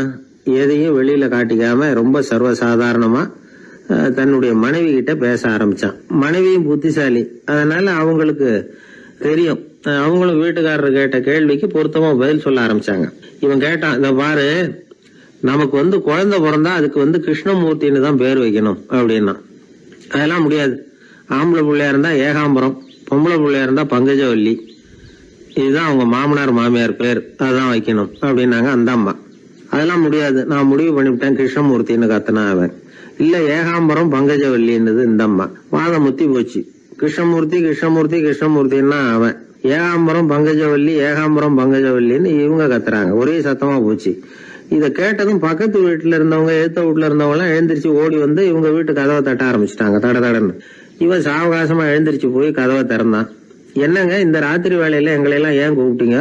எதையும் வெளியில காட்டிக்காம ரொம்ப சர்வசாதாரணமா தன்னுடைய மனைவி கிட்ட பேச ஆரம்பிச்சான். மனைவியும் புத்திசாலி, அதனால அவங்களுக்கு தெரியும். அவங்களும் வீட்டுக்காரர் கேட்ட கேள்விக்கு பொருத்தமா பதில் சொல்ல ஆரம்பிச்சாங்க. இவன் கேட்டான், இத பாரு, நமக்கு குழந்தை பிறந்தா அதுக்கு கிருஷ்ணமூர்த்தின்னு தான் பேர் வைக்கணும் அப்படின்னா. அதெல்லாம் முடியாது. ஆம்பளை பிள்ளையா இருந்தா ஏகாம்பரம், பொம்பளை பிள்ளையா இருந்தா பங்கஜவல்லி, இதுதான் அவங்க மாமனார் மாமியார் பேர், அதான் வைக்கணும் அப்படின்னாங்க அந்த அம்மா. அதெல்லாம் முடியாது, நான் முடிவு பண்ணிவிட்டேன் கிருஷ்ணமூர்த்தின்னு கத்தனா அவன். இல்ல ஏகாம்பரம் பங்கஜவல்லின்றது இந்த அம்மா. வாதம் முத்தி போச்சு. கிருஷ்ணமூர்த்தி கிருஷ்ணமூர்த்தி கிருஷ்ணமூர்த்தின்னா அவன். ஏகாம்பரம் பங்கஜவல்லி ஏகாம்பரம் பங்கஜவல்லின்னு இவங்க கத்துறாங்க. ஒரே சத்தமா போச்சு. இத கேட்டதும் பக்கத்து வீட்டுல இருந்தவங்க, எழுத்த வீட்டுல இருந்தவங்க எல்லாம் எழுந்திரிச்சு ஓடி இவங்க வீட்டு கதவை தட்ட ஆரம்பிச்சுட்டாங்க. தட தடன்னு இவன் சாவகாசமா எழுந்திருச்சு போய் கதவை திறந்தான். என்னங்க இந்த ராத்திரி வேலையில எங்களை எல்லாம் ஏன் கூப்பிட்டீங்க,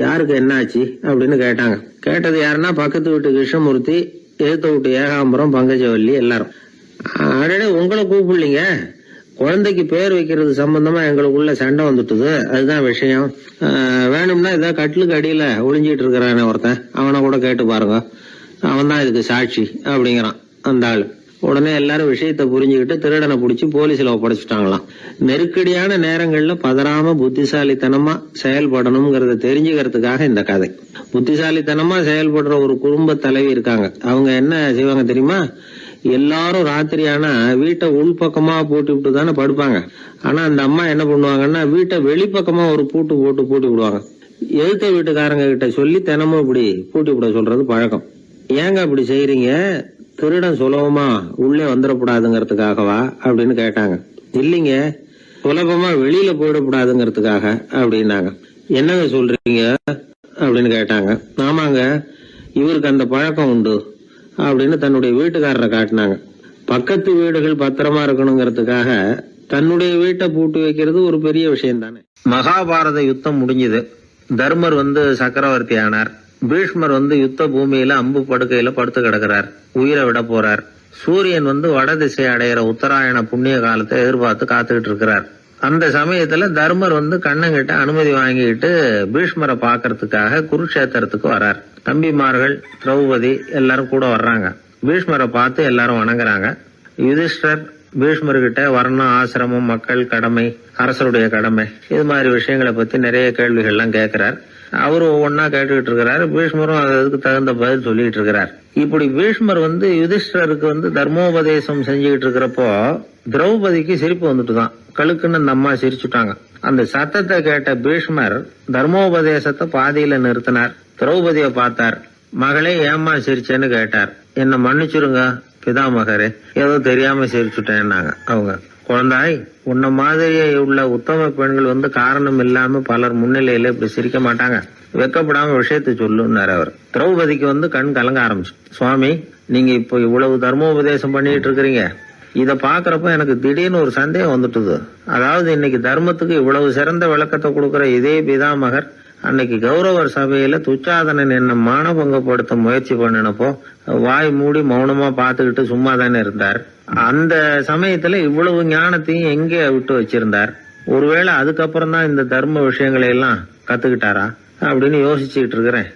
யாருக்கு என்ன ஆச்சு அப்படின்னு கேட்டாங்க. கேட்டது யாருன்னா பக்கத்து வீட்டு கிருஷ்ணமூர்த்தி, எழுத்த வீட்டு ஏகாம்பரம், பங்கஜவல்லி எல்லாரும். அடடே உங்களை கூப்பிடலீங்க, குழந்தைக்கு பேர் வைக்கிறது சம்பந்தமா எங்களுக்குள்ள சண்டை வந்துட்டுது, அதுதான் விஷயம். வேணும்னா இதான் கட்டிலுக்கு அடியில ஒளிஞ்சிட்டு இருக்கிறானே ஒருத்தன், அவனை கூட கேட்டு பாருங்க, அவன் தான் இதுக்கு சாட்சி அப்படிங்கிறான் அந்த ஆளு. உடனே எல்லாரும் விஷயத்த புரிஞ்சுக்கிட்டு திருடனை பிடிச்சி போலீஸ்ல ஒப்படைச்சிட்டாங்களாம். நெருக்கடியான நேரங்கள்ல பதறாம புத்திசாலித்தனமா செயல்படணுங்கிறத தெரிஞ்சுக்கிறதுக்காக இந்த கதை. புத்திசாலித்தனமா செயல்படுற ஒரு குடும்ப தலைவி இருக்காங்க. அவங்க என்ன செய்வாங்க தெரியுமா, எல்லாரும் ராத்திரியானா வீட்டை உள்பக்கமா போட்டு விட்டு தானே படுப்பாங்க. ஆனா அந்த அம்மா என்ன பண்ணுவாங்கன்னா வீட்டை வெளிப்பக்கமா ஒரு பூட்டு போட்டு பூட்டி விடுவாங்க. எழுத்த வீட்டுக்காரங்க கிட்ட சொல்லி தினமும் இப்படி பூட்டி விட சொல்றது பழக்கம். ஏங்க அப்படி செய்யறீங்க, திருடன் சுலபமா உள்ளே வந்துடக்கூடாதுங்கிறதுக்காகவா அப்படின்னு கேட்டாங்க. இல்லைங்க, சுலபமா வெளியில போயிடக்கூடாதுங்கிறதுக்காக அப்படின்னாங்க. என்னங்க சொல்றீங்க அப்படின்னு கேட்டாங்க. ஆமாங்க, இவருக்கு அந்த பழக்கம் உண்டு அப்படின்னு தன்னுடைய வீட்டுக்காரரை காட்டினாங்க. பக்கத்து வீடுகள் பத்திரமா இருக்கணுங்கிறதுக்காக தன்னுடைய வீட்டை பூட்டி வைக்கிறது ஒரு பெரிய விஷயம் தானே. மகாபாரத யுத்தம் முடிஞ்சது. தர்மர் சக்கரவர்த்தி ஆனார். பீஷ்மர் யுத்த பூமியில அம்பு படுக்கையில படுத்து கிடக்கிறார், உயிரை விட போறார். சூரியன் வட திசை அடையிற உத்தராயண புண்ணிய காலத்தை எதிர்பார்த்து காத்துக்கிட்டு இருக்கிறார். அந்த சமயத்துல தர்மர் கண்ணங்கிட்ட அனுமதி வாங்கிட்டு பீஷ்மரை பாக்கிறதுக்காக குருக்ஷேத்திரத்துக்கு வர்றார். தம்பிமார்கள், திரௌபதி எல்லாரும் கூட வர்றாங்க. பீஷ்மரை பார்த்து எல்லாரும் வணங்குறாங்க. யுதிஷ்டர் பீஷ்மர்கிட்ட வர்ணம், ஆசிரமம், மக்கள் கடமை, அரசருடைய கடமை, இது மாதிரி விஷயங்களை பத்தி நிறைய கேள்விகள்லாம் கேட்கிறார். அவரு ஒவ்வொன்னா கேட்டுக்கிட்டு இருக்கிறாரு. பீஷ்மரும் அதுக்கு தகுந்த பதில் சொல்லிட்டு இருக்கிறார். இப்படி பீஷ்மர் யுதிஷ்டருக்கு தர்மோபதேசம் செஞ்சுக்கிட்டு இருக்கிறப்போ திரௌபதிக்கு சிரிப்பு வந்துட்டுதான். கழுக்குன்னு அந்த அம்மா சிரிச்சுட்டாங்க. அந்த சத்தத்தை கேட்ட பீஷ்மர் தர்மோபதேசத்தை பாதியில நிறுத்தினார். திரௌபதியை பார்த்தார். மகளே ஏம்மா சிரிச்சேன்னு கேட்டார். என்ன மன்னிச்சிருங்க பிதாமகரே, ஏதோ தெரியாம சிரிச்சுட்டேன்னாங்க அவங்க. குழந்தாய், உன்ன மாதிரியே உள்ள உத்தம பெண்கள் காரணம் இல்லாம பலர் முன்னிலையில இப்படி சிரிக்க மாட்டாங்க, வெக்கப்படாம விஷயத்தை சொல்லுன்னாரு அவர். திரௌபதிக்கு கண் கலங்க ஆரம்பிச்சு. சுவாமி, நீங்க இப்போ இவ்வளவு தர்மோபதேசம் பண்ணிட்டு இருக்கிறீங்க, இத பாக்குறப்ப எனக்கு திடீர்னு ஒரு சந்தேகம் வந்துட்டுது. அதாவது இன்னைக்கு தர்மத்துக்கு இவ்வளவு சிறந்த விளக்கத்தை கொடுக்கற இதே பிதாமகர் அன்னைக்கு கௌரவர் சபையில துச்சாதனன் என்ன மானபங்கப்படுத்த முயற்சி பண்ணினப்போ வாய் மூடி மௌனமா பாத்துக்கிட்டு சும்மா தானே இருந்தார். அந்த சமயத்துல இவ்வளவு ஞானத்தையும் எங்கே விட்டு வச்சிருந்தார்? ஒருவேளை அதுக்கப்புறம் தான் இந்த தர்ம விஷயங்களை எல்லாம் கத்துக்கிட்டாரா அப்படின்னு யோசிச்சுட்டு இருக்கிறேன்.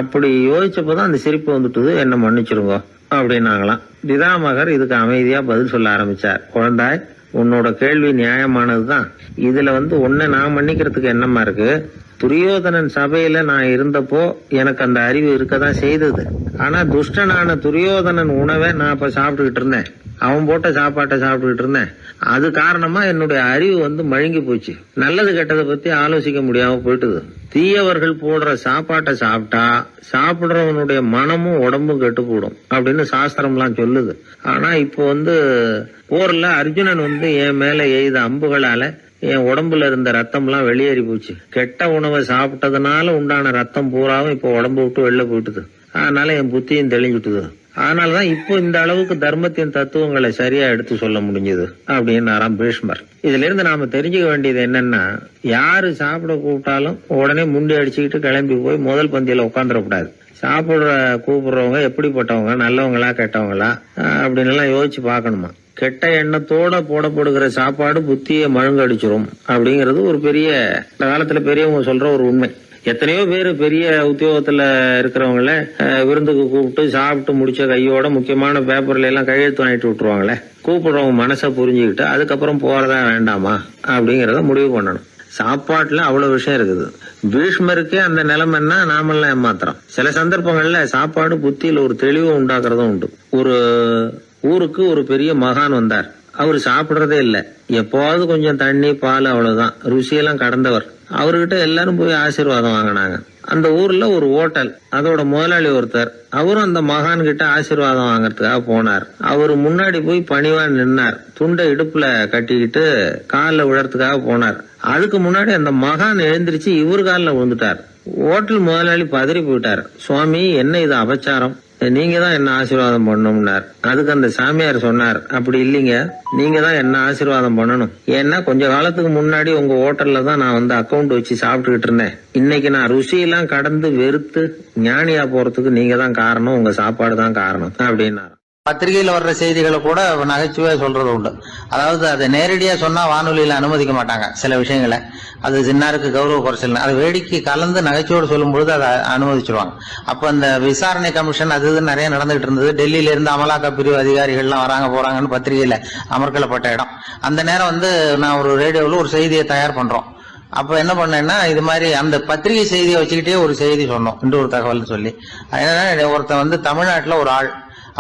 அப்படி யோசிச்சப்பதான் அந்த சிரிப்பு வந்துட்டுது, என்ன மன்னிச்சிருங்க அப்படின்னாங்களாம். பிதாமகர் இதுக்கு அமைதியா பதில் சொல்ல ஆரம்பிச்சார். குழந்தாய், உன்னோட கேள்வி நியாயமானதுதான். இதுல உன்னை நான் மன்னிக்கிறதுக்கு என்னமா இருக்கு? துரியோதனன் சபையில நான் இருந்தப்போ எனக்கு அந்த அறிவு இருக்கதான் செய்தது. ஆனா துஷ்டனான துரியோதனன் உணவை நான் இப்ப சாப்பிட்டுக்கிட்டு இருந்தேன், அவன் போட்ட சாப்பாட்டை சாப்பிட்டுக்கிட்டு இருந்தேன். அது காரணமா என்னுடைய அறிவு மழுங்கி போச்சு. நல்லது கெட்டதை பத்தி ஆலோசிக்க முடியாம போயிட்டுது. தீயவர்கள் போடுற சாப்பாட்டை சாப்பிட்டா சாப்பிடுறவனுடைய மனமும் உடம்பும் கெட்டு போடும் அப்படின்னு சாஸ்திரம்லாம் சொல்லுது. ஆனா இப்போ போர்ல அர்ஜுனன் என் மேல எய்த அம்புகளால என் உடம்புல இருந்த ரத்தம் எல்லாம் வெளியேறி போச்சு. கெட்ட உணவை சாப்பிட்டதுனால உண்டான ரத்தம் பூராவும் இப்போ உடம்பு விட்டு வெளில போயிட்டுது. அதனால என் புத்தியும் தெளிஞ்சுட்டுது. அதனாலதான் இப்போ இந்த அளவுக்கு தர்மத்தின் தத்துவங்களை சரியா எடுத்து சொல்ல முடிஞ்சது அப்படின்னு பீஷ்மர். இதுல இருந்து நாம தெரிஞ்சுக்க வேண்டியது என்னன்னா, யாரு சாப்பிட கூப்பிட்டாலும் உடனே முண்டி அடிச்சுக்கிட்டு கிளம்பி போய் முதல் பந்தியில உட்காந்துடக்கூடாது. கூப்பிடுறவங்க எப்படிப்பட்டவங்க, நல்லவங்களா கெட்டவங்களா அப்படின்னு எல்லாம் யோசிச்சு பாக்கணுமா. கெட்ட எண்ணத்தோட போடப்படுகிற சாப்பாடு புத்தியை மழுங்கடிச்சிரும் அப்படிங்கறது ஒரு பெரிய இந்த காலத்துல பெரியவங்க சொல்ற ஒரு உண்மை. எத்தனையோ பேர் பெரிய உத்தியோகத்துல இருக்கிறவங்கள விருந்துக்கு கூப்பிட்டு சாப்பிட்டு முடிச்ச கையோட முக்கியமான பேப்பர்ல எல்லாம் கையெழுத்து வாங்கிட்டு விட்டுருவாங்களே. கூப்பிடுறவங்க மனசை புரிஞ்சுக்கிட்டு அதுக்கப்புறம் போறதா வேண்டாமா அப்படிங்கறத முடிவு பண்ணணும். சாப்பாட்டுல அவ்வளவு விஷயம் இருக்குது. பீஷ்மருக்கே அந்த நிலைமைன்னா நாமெல்லாம் ஏமாத்திரம். சில சந்தர்ப்பங்கள்ல சாப்பாடு புத்தியில ஒரு தெளிவு உண்டாக்குறதும் உண்டு. ஒரு ஊருக்கு ஒரு பெரிய மகான் வந்தார். அவரு சாப்பிடுறதே இல்ல, எப்போவாவது கொஞ்சம் தண்ணி பால் அவ்வளவுதான், ருசியெல்லாம் கடந்தவர். அவர்கிட்ட எல்லாரும் போய் ஆசீர்வாதம் வாங்கினாங்க. அந்த ஊர்ல ஒரு ஹோட்டல், அதோட முதலாளி ஒருத்தர், அவரும் அந்த மகான் கிட்ட ஆசீர்வாதம் வாங்கறதுக்காக போனார். அவரு முன்னாடி போய் பணிவா நின்னார். துண்டை இடுப்புல கட்டிக்கிட்டு காலில் விழறதுக்காக போனார். அதுக்கு முன்னாடி அந்த மகான் எழுந்திருச்சு இவர் காலில் விழுந்துட்டார். ஹோட்டல் முதலாளி பதறி போயிட்டார். சுவாமி, என்ன இது அபச்சாரம், நீங்க தான் என்ன ஆசீர்வாதம் பண்ணணும்னார். அதுக்கு அந்த சாமியார் சொன்னார், அப்படி இல்லைங்க, நீங்க தான் என்ன ஆசீர்வாதம் பண்ணணும். ஏன்னா கொஞ்ச காலத்துக்கு முன்னாடி உங்க ஹோட்டல்ல தான் நான் வந்து அக்கௌண்ட் வச்சு சாப்பிட்டுக்கிட்டு இருந்தேன். இன்னைக்கு நான் ருசியெல்லாம் கடந்து வெறுத்து ஞானியா போறதுக்கு நீங்க தான் காரணம், உங்க சாப்பாடு தான் காரணம் அப்படின்னாரு. பத்திரிகையில வர்ற செய்திகளை கூட நகைச்சுவையா சொல்றது உண்டு. அதாவது அதை நேரடியா சொன்னா வானொலியில அனுமதிக்க மாட்டாங்க சில விஷயங்களை. அது சின்னாருக்கு கௌரவ குறைச்சல், அது வேடிக்கை கலந்து நகைச்சுவோடு சொல்லும் பொழுது அதை அனுமதிச்சிருவாங்க. அப்ப அந்த விசாரணை கமிஷன் அது இது நிறைய நடந்துகிட்டு இருந்தது. டெல்லியில இருந்து அமலாக்க பிரிவு அதிகாரிகள்லாம் வராங்க போறாங்கன்னு பத்திரிகையில அமர்க்கலப்பட்ட இடம். அந்த நேரம் வந்து நான் ஒரு ரேடியோவில் ஒரு செய்தியை தயார் பண்றோம். அப்ப என்ன பண்ணேன்னா, இது மாதிரி அந்த பத்திரிகை செய்தியை வச்சுக்கிட்டே ஒரு செய்தி சொன்னோம், இன்னொரு தகவல் சொல்லி. அதனால ஒருத்தன் வந்து தமிழ்நாட்டுல ஒரு ஆள்,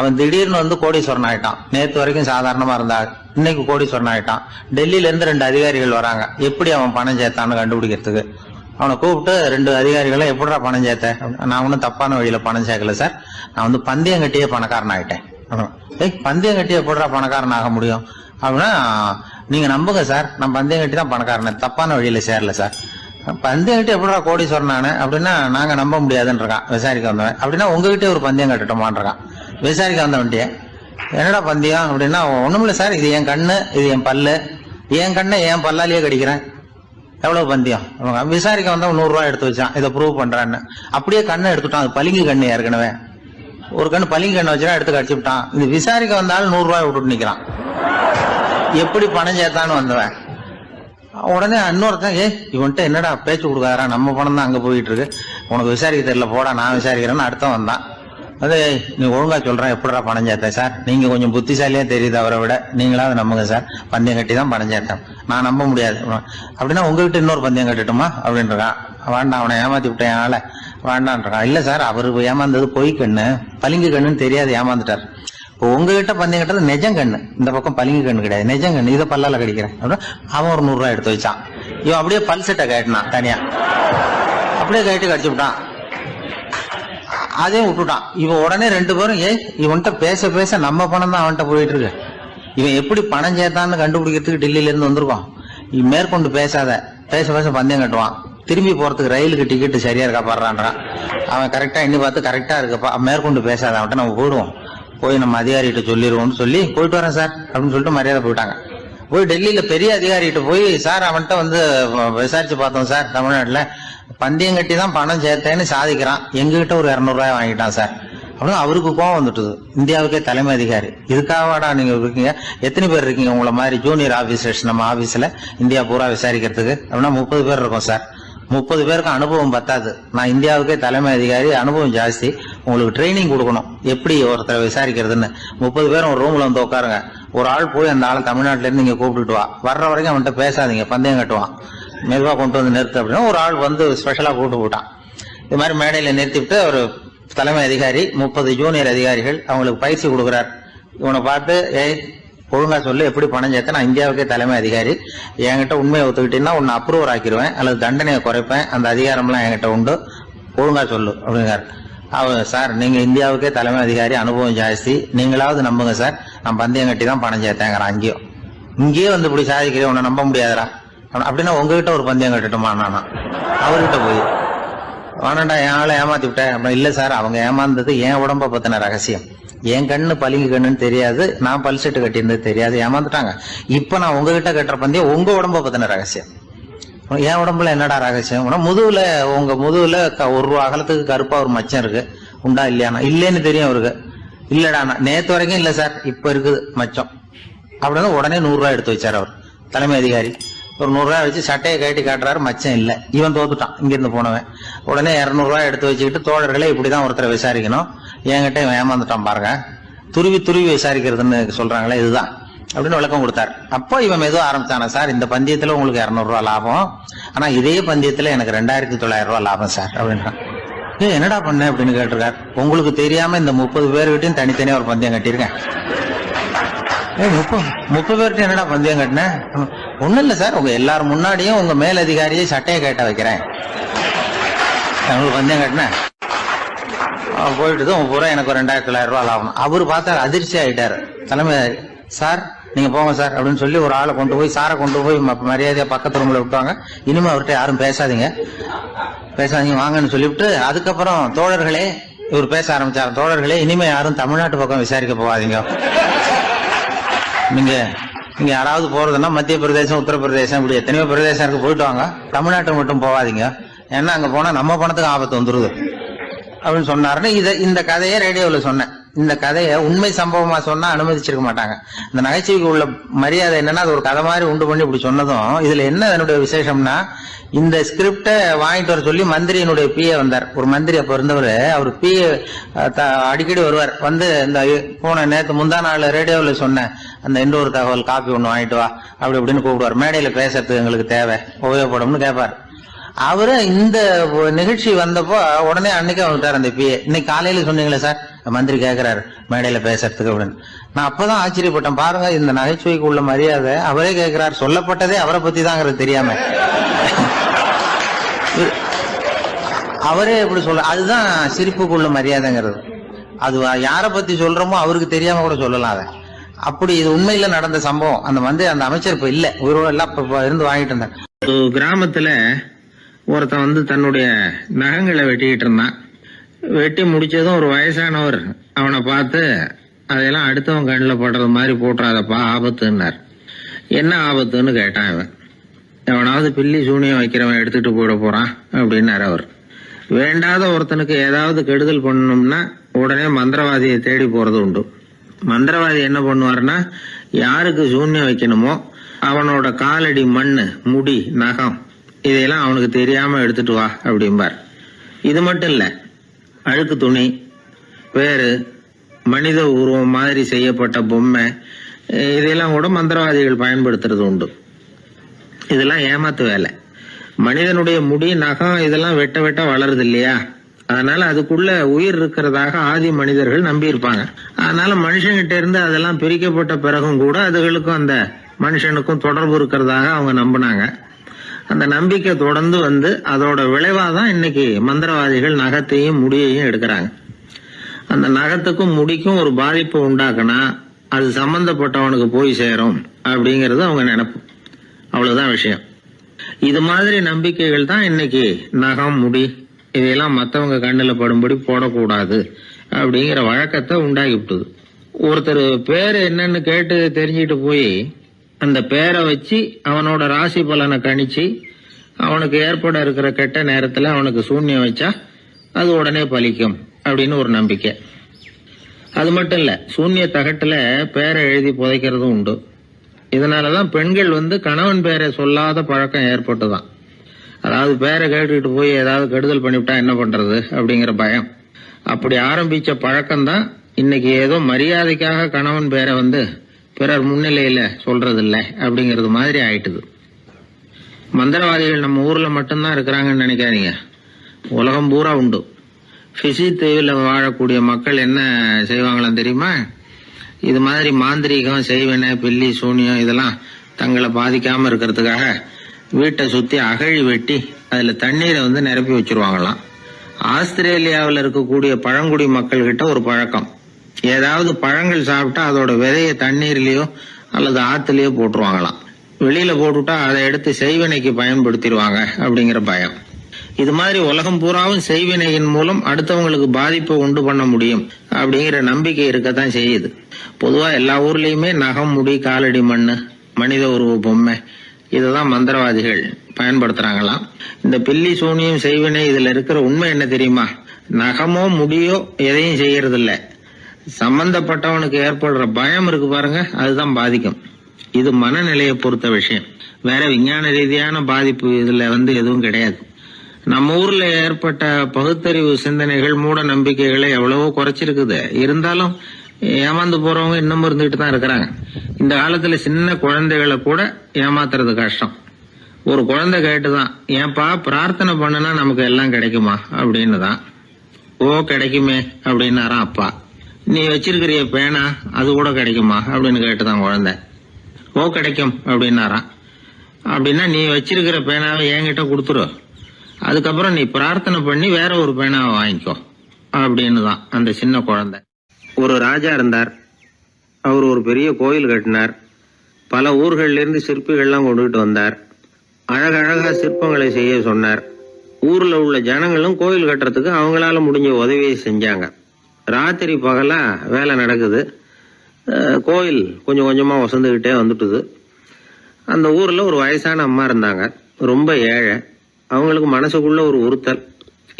அவன் திடீர்னு வந்து கோடீஸ்வரன் ஆயிட்டான். நேற்று வரைக்கும் சாதாரணமா இருந்தா இன்னைக்கு கோடீஸ்வரன் ஆயிட்டான். டெல்லியில இருந்து 2 அதிகாரிகள் வராங்க, எப்படி அவன் பணம் சேர்த்தான்னு கண்டுபிடிக்கிறதுக்கு. அவனை கூப்பிட்டு 2 அதிகாரிகளை எப்படா பணம் சேர்த்த? நான் ஒன்னும் தப்பான வழியில பணம் சேர்க்கல சார், நான் வந்து பந்தயம் கட்டியே பணக்காரன் ஆயிட்டேன். பந்தயம் கட்டி எப்படா பணக்காரன் ஆக முடியும் அப்படின்னா, நீங்க நம்புங்க சார், நான் பந்தயம் கட்டி தான் பணக்காரன், தப்பான வழியில சேரல சார். பந்தயம் கட்டி எப்படா கோடீஸ்வரன் ஆனேன் அப்படின்னா, நாங்க நம்ப முடியாதுன்னு இருக்கான் விசாரிக்க வந்தவன். அப்படின்னா உங்ககிட்டே ஒரு பந்தயம் கட்டட்டுமான் இருக்கான் விசாரிக்க வந்தவன்ட்டிய. என்னடா பந்தயம் அப்படின்னா, ஒண்ணுமில்ல சார், இது என் கண்ணு, இது என் பல்லு, என் கண்ணை என் பல்லாலேயே கடிக்கிறேன், எவ்வளவு பந்தயம். விசாரிக்க வந்தவன் 100 ரூபாய் எடுத்து வச்சான், இதை ப்ரூவ் பண்றான்னு. அப்படியே கண்ணை எடுத்துட்டான், அது பளிங்கு கண்ணு. ஏற்கனவே ஒரு கண்ணு பளிங்கு கண்ணை வச்சுட்டா எடுத்து கடிச்சு விட்டான். இது விசாரிக்க வந்தாலும் 100 ரூபாய் விட்டுட்டு நிக்கிறான். எப்படி பணம் சேர்த்தான்னு வந்தவன். உடனே இன்னொருத்தன், இவன்ட்ட என்னடா பேச்சு கொடுக்காரா, நம்ம பணம் தான் அங்க போயிட்டு இருக்கு, உனக்கு விசாரிக்க தெரியல, போடா நான் விசாரிக்கிறேன்னு அடுத்த வந்தான். அது நீ ஒழுங்கா சொல்றேன், எப்படிடா பணம் சேர்த்தேன் சார், நீங்க கொஞ்சம் புத்திசாலியா தெரியுது அவரை விட, நீங்களாவது நம்புங்க சார், பந்தயம் கட்டி தான் பணம் சேர்த்தேன், நான் நம்ப முடியாது. அப்படின்னா உங்ககிட்ட இன்னொரு பந்தயம் கட்டட்டுமா அப்படின்றான். வேண்டாம், அவனை ஏமாத்தி விட்டேன் ஆள வேண்டான்றான். இல்ல சார், அவரு ஏமாந்தது பொய் கண்ணு, பளிங்கு கண்ணுன்னு தெரியாது, ஏமாந்துட்டார். இப்போ உங்ககிட்ட பந்தயம் கட்டுறது நெஜம் கண்ணு, இந்த பக்கம் பளிங்கு கண்ணு கிடையாது, நெஜம் கண்ணு, இதை பல்லால கடிக்கிறேன் அப்படின்னா அவன் ஒரு 100 ரூபாய் எடுத்து வச்சான். இவன் அப்படியே பல்செட்டை கட்டினான் தனியா, அப்படியே கட்டி கடிச்சு விட்டான். அதையும் விட்டுட்டான். இவன் உடனே 2 பேரும், இவன்கிட்ட பேச பேச நம்ம பணம் தான் அவன்கிட்ட போயிட்டு இருக்கு, இவன் எப்படி பணம் சேர்த்தான்னு கண்டுபிடிக்கிறதுக்கு டெல்லியில இருந்து வந்திருக்கோம், இவன் மேற்கொண்டு பேசாத, பேச பேச பந்தயம் கட்டுவான். திரும்பி போறதுக்கு ரயிலுக்கு டிக்கெட் சரியா இருக்கா பாடுறான்றான். அவன் கரெக்டா எண்ணி பார்த்து கரெக்டா இருக்கப்பா, மேற்கொண்டு பேசாத, அவன்கிட்ட நம்ம போயிடுவோம், போய் நம்ம அதிகாரிகிட்ட சொல்லிடுவோம்னு சொல்லி போயிட்டு வரேன் சார் அப்படின்னு சொல்லிட்டு மரியாதை போயிட்டாங்க. போய் டெல்லியில பெரிய அதிகாரிகிட்ட போய், சார் அவன்கிட்ட வந்து விசாரிச்சு பார்த்தோம் சார், தமிழ்நாட்டுல பந்தயம் கட்டி தான் பணம் சேர்த்தேன்னு சாதிக்கிறான், எங்ககிட்ட ஒரு 200 ரூபாய் வாங்கிட்டான் சார் அப்படின்னு. அவருக்கு கோவம் வந்துட்டுது. இந்தியாவுக்கே தலைமை அதிகாரி, இதுக்காகவாடா நீங்க இருக்கீங்க, எத்தனை பேர் இருக்கீங்க உங்களை மாதிரி ஜூனியர் ஆபீசர்ஸ் நம்ம ஆபீஸ்ல இந்தியா பூரா விசாரிக்கிறதுக்கு அப்படின்னா 30 பேர் இருக்கோம் சார். 30 பேருக்கு அனுபவம் பத்தாது, நான் இந்தியாவுக்கே தலைமை அதிகாரி, அனுபவம் ஜாஸ்தி, உங்களுக்கு ட்ரைனிங் கொடுக்கணும் எப்படி ஒருத்தரை விசாரிக்கிறதுன்னு. 30 பேரும் ஒரு ரூம்ல வந்து உட்காருங்க, ஒரு ஆள் போய் அந்த ஆளை தமிழ்நாட்டுல இருந்து நீங்க கூப்பிட்டுட்டு வா, வர்ற வரைக்கும் அவன்கிட்ட பேசாதீங்க, பந்தயம் கட்டுவான், மெதுவா கொண்டு வந்து நிறுத்து அப்படின்னா ஒரு ஆள் வந்து ஸ்பெஷலா கூப்பிட்டு போட்டான். இது மாதிரி மேடையில நிறுத்திவிட்டு ஒரு தலைமை அதிகாரி 30 ஜூனியர் அதிகாரிகள் அவங்களுக்கு பயிற்சி கொடுக்குறார். இவனை பார்த்து, ஒழுங்கா சொல்லு, எப்படி பணம் சேர்த்த, நான் இந்தியாவுக்கே தலைமை அதிகாரி, என்கிட்ட உண்மையை ஒத்துக்கிட்டீங்கன்னா உன்னை அப்ரூவர் ஆக்கிடுவேன் அல்லது தண்டனையை குறைப்பேன், அந்த அதிகாரம்லாம் என்கிட்ட உண்டு, ஒழுங்கா சொல்லு அப்படிங்கிறார். அவன், சார் நீங்க இந்தியாவுக்கே தலைமை அதிகாரி, அனுபவம் ஜாஸ்தி, நீங்களாவது நம்புங்க சார், நான் பந்தயம் கட்டி தான் பணம் சேர்த்தேங்கிறான். இங்கேயே வந்து இப்படி சாதிக்கிறேன், உன்னை நம்ப முடியாதரா அப்படின்னா உங்ககிட்ட ஒரு பந்தயம் கட்டட்டுமா நானா அவர்கிட்ட போய், வேணாண்டா என் ஆளை ஏமாத்தி விட்டேன் அப்படின்னா. இல்ல சார், அவங்க ஏமாந்தது என் உடம்ப பத்தின ரகசியம், என் கண்ணு பளிங்கு கண்ணுன்னு தெரியாது, நான் பல்செட்டு கட்டியிருந்தது தெரியாது, ஏமாந்துட்டாங்க. இப்ப நான் உங்ககிட்ட கட்டுற பந்தயம் உங்க உடம்ப பத்தின ரகசியம். என் உடம்புல என்னடா ரகசியம்? முதுகுல, உங்க முதுகுல 1 ரூபா அகலத்துக்கு கருப்பா ஒரு மச்சம் இருக்கு, உண்டா இல்லையானா? இல்லேன்னு தெரியும் அவருக்கு. இல்லடா, நேத்து வரைக்கும் இல்ல சார், இப்ப இருக்குது மச்சம் அப்படின்னு. உடனே 100 ரூபாய் எடுத்து வச்சார் அவர் தலைமை அதிகாரி. ஒரு 100 ரூபாய் வச்சு சட்டையை கட்டி காட்டுறாரு, மச்சம் இல்ல. இவன் தோத்துட்டான், இங்கிருந்து போனவன். உடனே 200 ரூபாய் எடுத்து வச்சுக்கிட்டு, தோழர்களே இப்படிதான் ஒருத்தரை விசாரிக்கணும், என்கிட்ட இவன் ஏமாந்துட்டான் பாருங்க, துருவி துருவி விசாரிக்கிறதுன்னு சொல்றாங்களே இதுதான் அப்படின்னு விளக்கம் கொடுத்தாரு. அப்போ இவன் மெதுவா ஆரம்பிச்சானா, சார் இந்த பந்தயத்துல உங்களுக்கு 200 ரூபாய் லாபம், ஆனா இதே பந்தயத்துல எனக்கு 2900 ரூபாய் லாபம் சார் அப்படின்றான். என்னடா பண்ண அப்படின்னு கேட்டிருக்காரு. உங்களுக்கு தெரியாம இந்த 30 பேர்கிட்டையும் தனித்தனியா ஒரு பந்தயம் கட்டியிருக்கேன். 30 பேர்கிட்ட என்னடா பந்தயம் கட்டினேன்? ஒண்ணும் இல்ல சார், உங்க எல்லாரும் முன்னாடியும் உங்க மேலதிகாரியை சட்டையை கேட்ட வைக்கிறேன், உங்களுக்கு பந்தயம் கட்டினேன். போயிட்டு பூரா எனக்கு 2900 ரூபாய் லாபம். அவரு பார்த்தா அதிர்ச்சி ஆயிட்டாரு. தலைமை, சார் நீங்க போங்க சார் அப்படின்னு சொல்லி ஒரு ஆளை கொண்டு போய், சாரை கொண்டு போய் மரியாதையா பக்கத்து ரூம்ல விட்டுவாங்க, இனிமே அவர்கிட்ட யாரும் பேசாதீங்க வாங்கன்னு சொல்லிவிட்டு, அதுக்கப்புறம் தோழர்களே இவர் பேச ஆரம்பிச்சார். தோழர்களே, இனிமே யாரும் தமிழ்நாட்டு பக்கம் விசாரிக்க போகாதீங்க. நீங்க யாராவது போறதுன்னா மத்திய பிரதேசம், உத்தரப்பிரதேசம், இப்படி எத்தனையோ பிரதேசம் இருக்கு, போயிட்டு வாங்க. தமிழ்நாட்டு மட்டும் போகாதீங்க, ஏன்னா அங்க போனா நம்ம பணத்துக்கு ஆபத்து வந்துருது அப்படின்னு சொன்னாருன்னு இந்த கதையை ரேடியோவில் சொன்னேன். இந்த கதையை உண்மை சம்பவமா சொன்னா அனுமதிச்சிருக்க மாட்டாங்க. இந்த நகைச்சுவைக்கு உள்ள மரியாதை என்னன்னா, அது ஒரு கதை மாதிரி உண்டு பண்ணி இப்படி சொன்னதும், இதுல என்ன என்னுடைய விசேஷம்னா, இந்த ஸ்கிரிப்டை வாங்கிட்டு வர சொல்லி மந்திரியினுடைய பிஏ வந்தார். ஒரு மந்திரி அப்ப இருந்தவர், அவர் பிஏ அடிக்கடி வருவார். வந்து இந்த போன நேற்று முந்தா நாள் ரேடியோவில் சொன்ன அந்த இன்னொரு தகவல் காப்பி ஒன்று வாங்கிட்டு வா அப்படி இப்படின்னு கூப்பிடுவார். மேடையில பேசுறதுக்கு எங்களுக்கு தேவை, உபயோகப்படும்னு கேட்பார். அவரு இந்த நிகழ்ச்சி வந்தப்போ உடனே அன்னைக்கு வந்துட்டார் அந்த பிஏ. இன்னைக்கு காலையில சொன்னீங்களே சார், மந்திரி கேட்கிறாரு மேடையில பேசுறதுக்கு அப்படின்னு. நான் அப்பதான் ஆச்சரியப்பட்டேன். பாருங்க, இந்த நகைச்சுவைக்கு உள்ள மரியாதை. அவரே கேட்கிறார், சொல்லப்பட்டதே அவரை பத்தி தாங்கிறது தெரியாம அவரே எப்படி சொல்ல. அதுதான் சிரிப்புக்குள்ள மரியாதைங்கிறது. அது யாரை பத்தி சொல்றோமோ அவருக்கு தெரியாம கூட சொல்லலாம் அதை. அப்படி இது உண்மையில நடந்த சம்பவம். அந்த அமைச்சர் இப்ப இல்ல, உயிரோட எல்லாம் இப்ப இருந்து வாங்கிட்டு இருந்தார். கிராமத்துல ஒருத்தன் வந்து தன்னுடைய நகங்களை வெட்டிக்கிட்டு இருந்தான். வெட்டி முடிச்சதும் ஒரு வயசானவர் அவனை பார்த்து, அதெல்லாம் அடுத்தவன் கண்ணில் படுறது மாதிரி போட்டுறாதப்பா, ஆபத்துன்னார். என்ன ஆபத்துன்னு கேட்டான் இவன். எவனாவது பில்லி சூனியம் வைக்கிறவன் எடுத்துட்டு போயிட போறான் அப்படின்னாரு அவர். வேண்டாத ஒருத்தனுக்கு ஏதாவது கெடுதல் பண்ணணும்னா உடனே மந்திரவாதியை தேடி போறது உண்டு. மந்திரவாதி என்ன பண்ணுவாருன்னா, யாருக்கு சூன்யம் வைக்கணுமோ அவனோட காலடி மண்ணு, முடி, நகம் இதையெல்லாம் அவனுக்கு தெரியாம எடுத்துட்டு வா அப்படிம்பார். இது மட்டும் இல்ல, அழுக்கு துணி, பேரு, மனித உருவம் மாதிரி செய்யப்பட்ட பொம்மை, இதெல்லாம் கூட மந்திரவாதிகள் பயன்படுத்துறது உண்டு. இதெல்லாம் ஏமாத்து வேலை. மனிதனுடைய முடி, நகம் இதெல்லாம் வெட்ட வெட்ட வளருது இல்லையா, அதனால அதுக்குள்ள உயிர் இருக்கிறதாக ஆதி மனிதர்கள் நம்பி இருப்பாங்க. அதனால மனுஷங்கிட்ட இருந்து அதெல்லாம் பிரிக்கப்பட்ட பிறகும் கூட அதுகளுக்கும் அந்த மனுஷனுக்கும் தொடர்பு இருக்கிறதாக அவங்க நம்பினாங்க. அந்த நம்பிக்கை தொடர்ந்து வந்து அதோட விளைவாதான் இன்னைக்கு மந்திரவாதிகள் நகத்தையும் முடியையும் எடுக்கிறாங்க. அந்த நகத்துக்கும் முடிக்கும் ஒரு பாதிப்பு உண்டாக்குனா அது சம்பந்தப்பட்டவனுக்கு போய் சேரும் அப்படிங்கறது அவங்க நினைப்பு. அவ்வளவுதான் விஷயம். இது மாதிரி நம்பிக்கைகள் தான் இன்னைக்கு நகம், முடி இதையெல்லாம் மற்றவங்க கண்ணில் படும்படி போடக்கூடாது அப்படிங்கிற வழக்கத்தை உண்டாக்கி விட்டுது. ஒருத்தர் பேரு என்னன்னு கேட்டு தெரிஞ்சுட்டு போய் அந்த பேரை வச்சு அவனோட ராசி பலனை கணிச்சு அவனுக்கு ஏற்பட இருக்கிற கெட்ட நேரத்துல அவனுக்கு சூன்யம் வச்சா அது உடனே பலிக்கும் அப்படின்னு ஒரு நம்பிக்கை. அது மட்டும் இல்ல, சூன்ய தகட்டுல பேரை எழுதி புதைக்கிறதும் உண்டு. இதனாலதான் பெண்கள் வந்து கணவன் பேரை சொல்லாத பழக்கம் ஏற்பட்டுதான். அதாவது பேரை கேட்டுக்கிட்டு போய் ஏதாவது கெடுதல் பண்ணிவிட்டா என்ன பண்றது அப்படிங்கிற பயம். அப்படி ஆரம்பிச்ச பழக்கம்தான் இன்னைக்கு ஏதோ மரியாதைக்காக கணவன் பேரை வந்து பிறர் முன்னிலையில சொல்றது இல்ல அப்படிங்கறது மாதிரி ஆயிட்டுது. மந்திரவாதிகள் நம்ம ஊர்ல மட்டும்தான் இருக்கிறாங்கன்னு நினைக்காதீங்க, உலகம் பூரா உண்டு. பிசி தீவில் வாழக்கூடிய மக்கள் என்ன செய்வாங்களாம் தெரியுமா? இது மாதிரி மாந்திரீகம், செய்வன, பில்லி, சூனியம் இதெல்லாம் தங்களை பாதிக்காம இருக்கிறதுக்காக வீட்டை சுத்தி அகழி வெட்டி அதுல தண்ணீரை வந்து நிரப்பி வச்சிருவாங்களாம். ஆஸ்திரேலியாவில் இருக்கக்கூடிய பழங்குடி மக்கள் கிட்ட ஒரு பழக்கம், ஏதாவது பழங்கள் சாப்பிட்டா அதோட விதைய தண்ணீர்லயோ அல்லது ஆத்துலயோ போட்டுருவாங்களாம். வெளியில போட்டுட்டா அதை எடுத்து செய்வினைக்கு பயன்படுத்திடுவாங்க அப்படிங்கிற பயம். இது மாதிரி உலகம் பூராவும் செய்வினையின் மூலம் அடுத்தவங்களுக்கு பாதிப்பை உண்டு பண்ண முடியும் அப்படிங்கிற நம்பிக்கை இருக்கத்தான் செய்யுது. பொதுவா எல்லா ஊர்லயுமே நகம், முடி, காலடி மண்ணு, மனித உருவ பொம்மை இததான் மந்திரவாதிகள் பயன்படுத்துறாங்களாம். இந்த பில்லி, சூனியம், செய்வினை இதுல இருக்கிற உண்மை என்ன தெரியுமா? நகமோ முடியோ எதையும் செய்யறது இல்ல, சம்பந்தப்பட்டவனுக்கு ஏற்படுற பயம் இருக்கு பாருங்க, அதுதான் பாதிக்கும். இது மனநிலையை பொறுத்த விஷயம், வேற விஞ்ஞான ரீதியான பாதிப்பு இதுல வந்து எதுவும் கிடையாது. நம்ம ஊர்ல ஏற்பட்ட பகுத்தறிவு சிந்தனைகள், மூட நம்பிக்கைகளை எவ்வளவோ குறைச்சிருக்குது. இருந்தாலும் ஏமாந்து போறவங்க இன்னமும் இருந்துகிட்டு தான் இருக்கிறாங்க. இந்த காலத்துல சின்ன குழந்தைகளை கூட ஏமாத்துறது கஷ்டம். ஒரு குழந்தை கேட்டுதான், ஏன்பா பிரார்த்தனை பண்ணுனா நமக்கு எல்லாம் கிடைக்குமா அப்படின்னு தான். ஓ கிடைக்குமே அப்படின்னாராம் அப்பா. நீ வச்சிருக்கிறிய பேனா அது கூட கிடைக்குமா அப்படின்னு கேட்டுதான் குழந்தை. ஓ கிடைக்கும் அப்படின்னாராம். அப்படின்னா நீ வச்சிருக்கிற பேனாவை என்கிட்ட கொடுத்துரு, அதுக்கப்புறம் நீ பிரார்த்தனை பண்ணி வேற ஒரு பேனாவை வாங்கிக்கோ அப்படின்னு தான் அந்த சின்ன குழந்தை. ஒரு ராஜா இருந்தார். அவர் ஒரு பெரிய கோயில் கட்டினார். பல ஊர்கள்ல இருந்து சிற்பிகள்லாம் கொண்டுகிட்டு வந்தார். அழகழகா சிற்பங்களை செய்ய சொன்னார். ஊர்ல உள்ள ஜனங்களும் கோயில் கட்டுறதுக்கு அவங்களால முடிஞ்ச உதவியை செஞ்சாங்க. ராத்திரி பகலா வேலை நடக்குது. கோயில் கொஞ்சம் கொஞ்சமா வசந்துகிட்டே வந்துட்டுது. அந்த ஊர்ல ஒரு வயசான அம்மா இருந்தாங்க, ரொம்ப ஏழை. அவங்களுக்கு மனசுக்குள்ள ஒரு உறுத்தல்,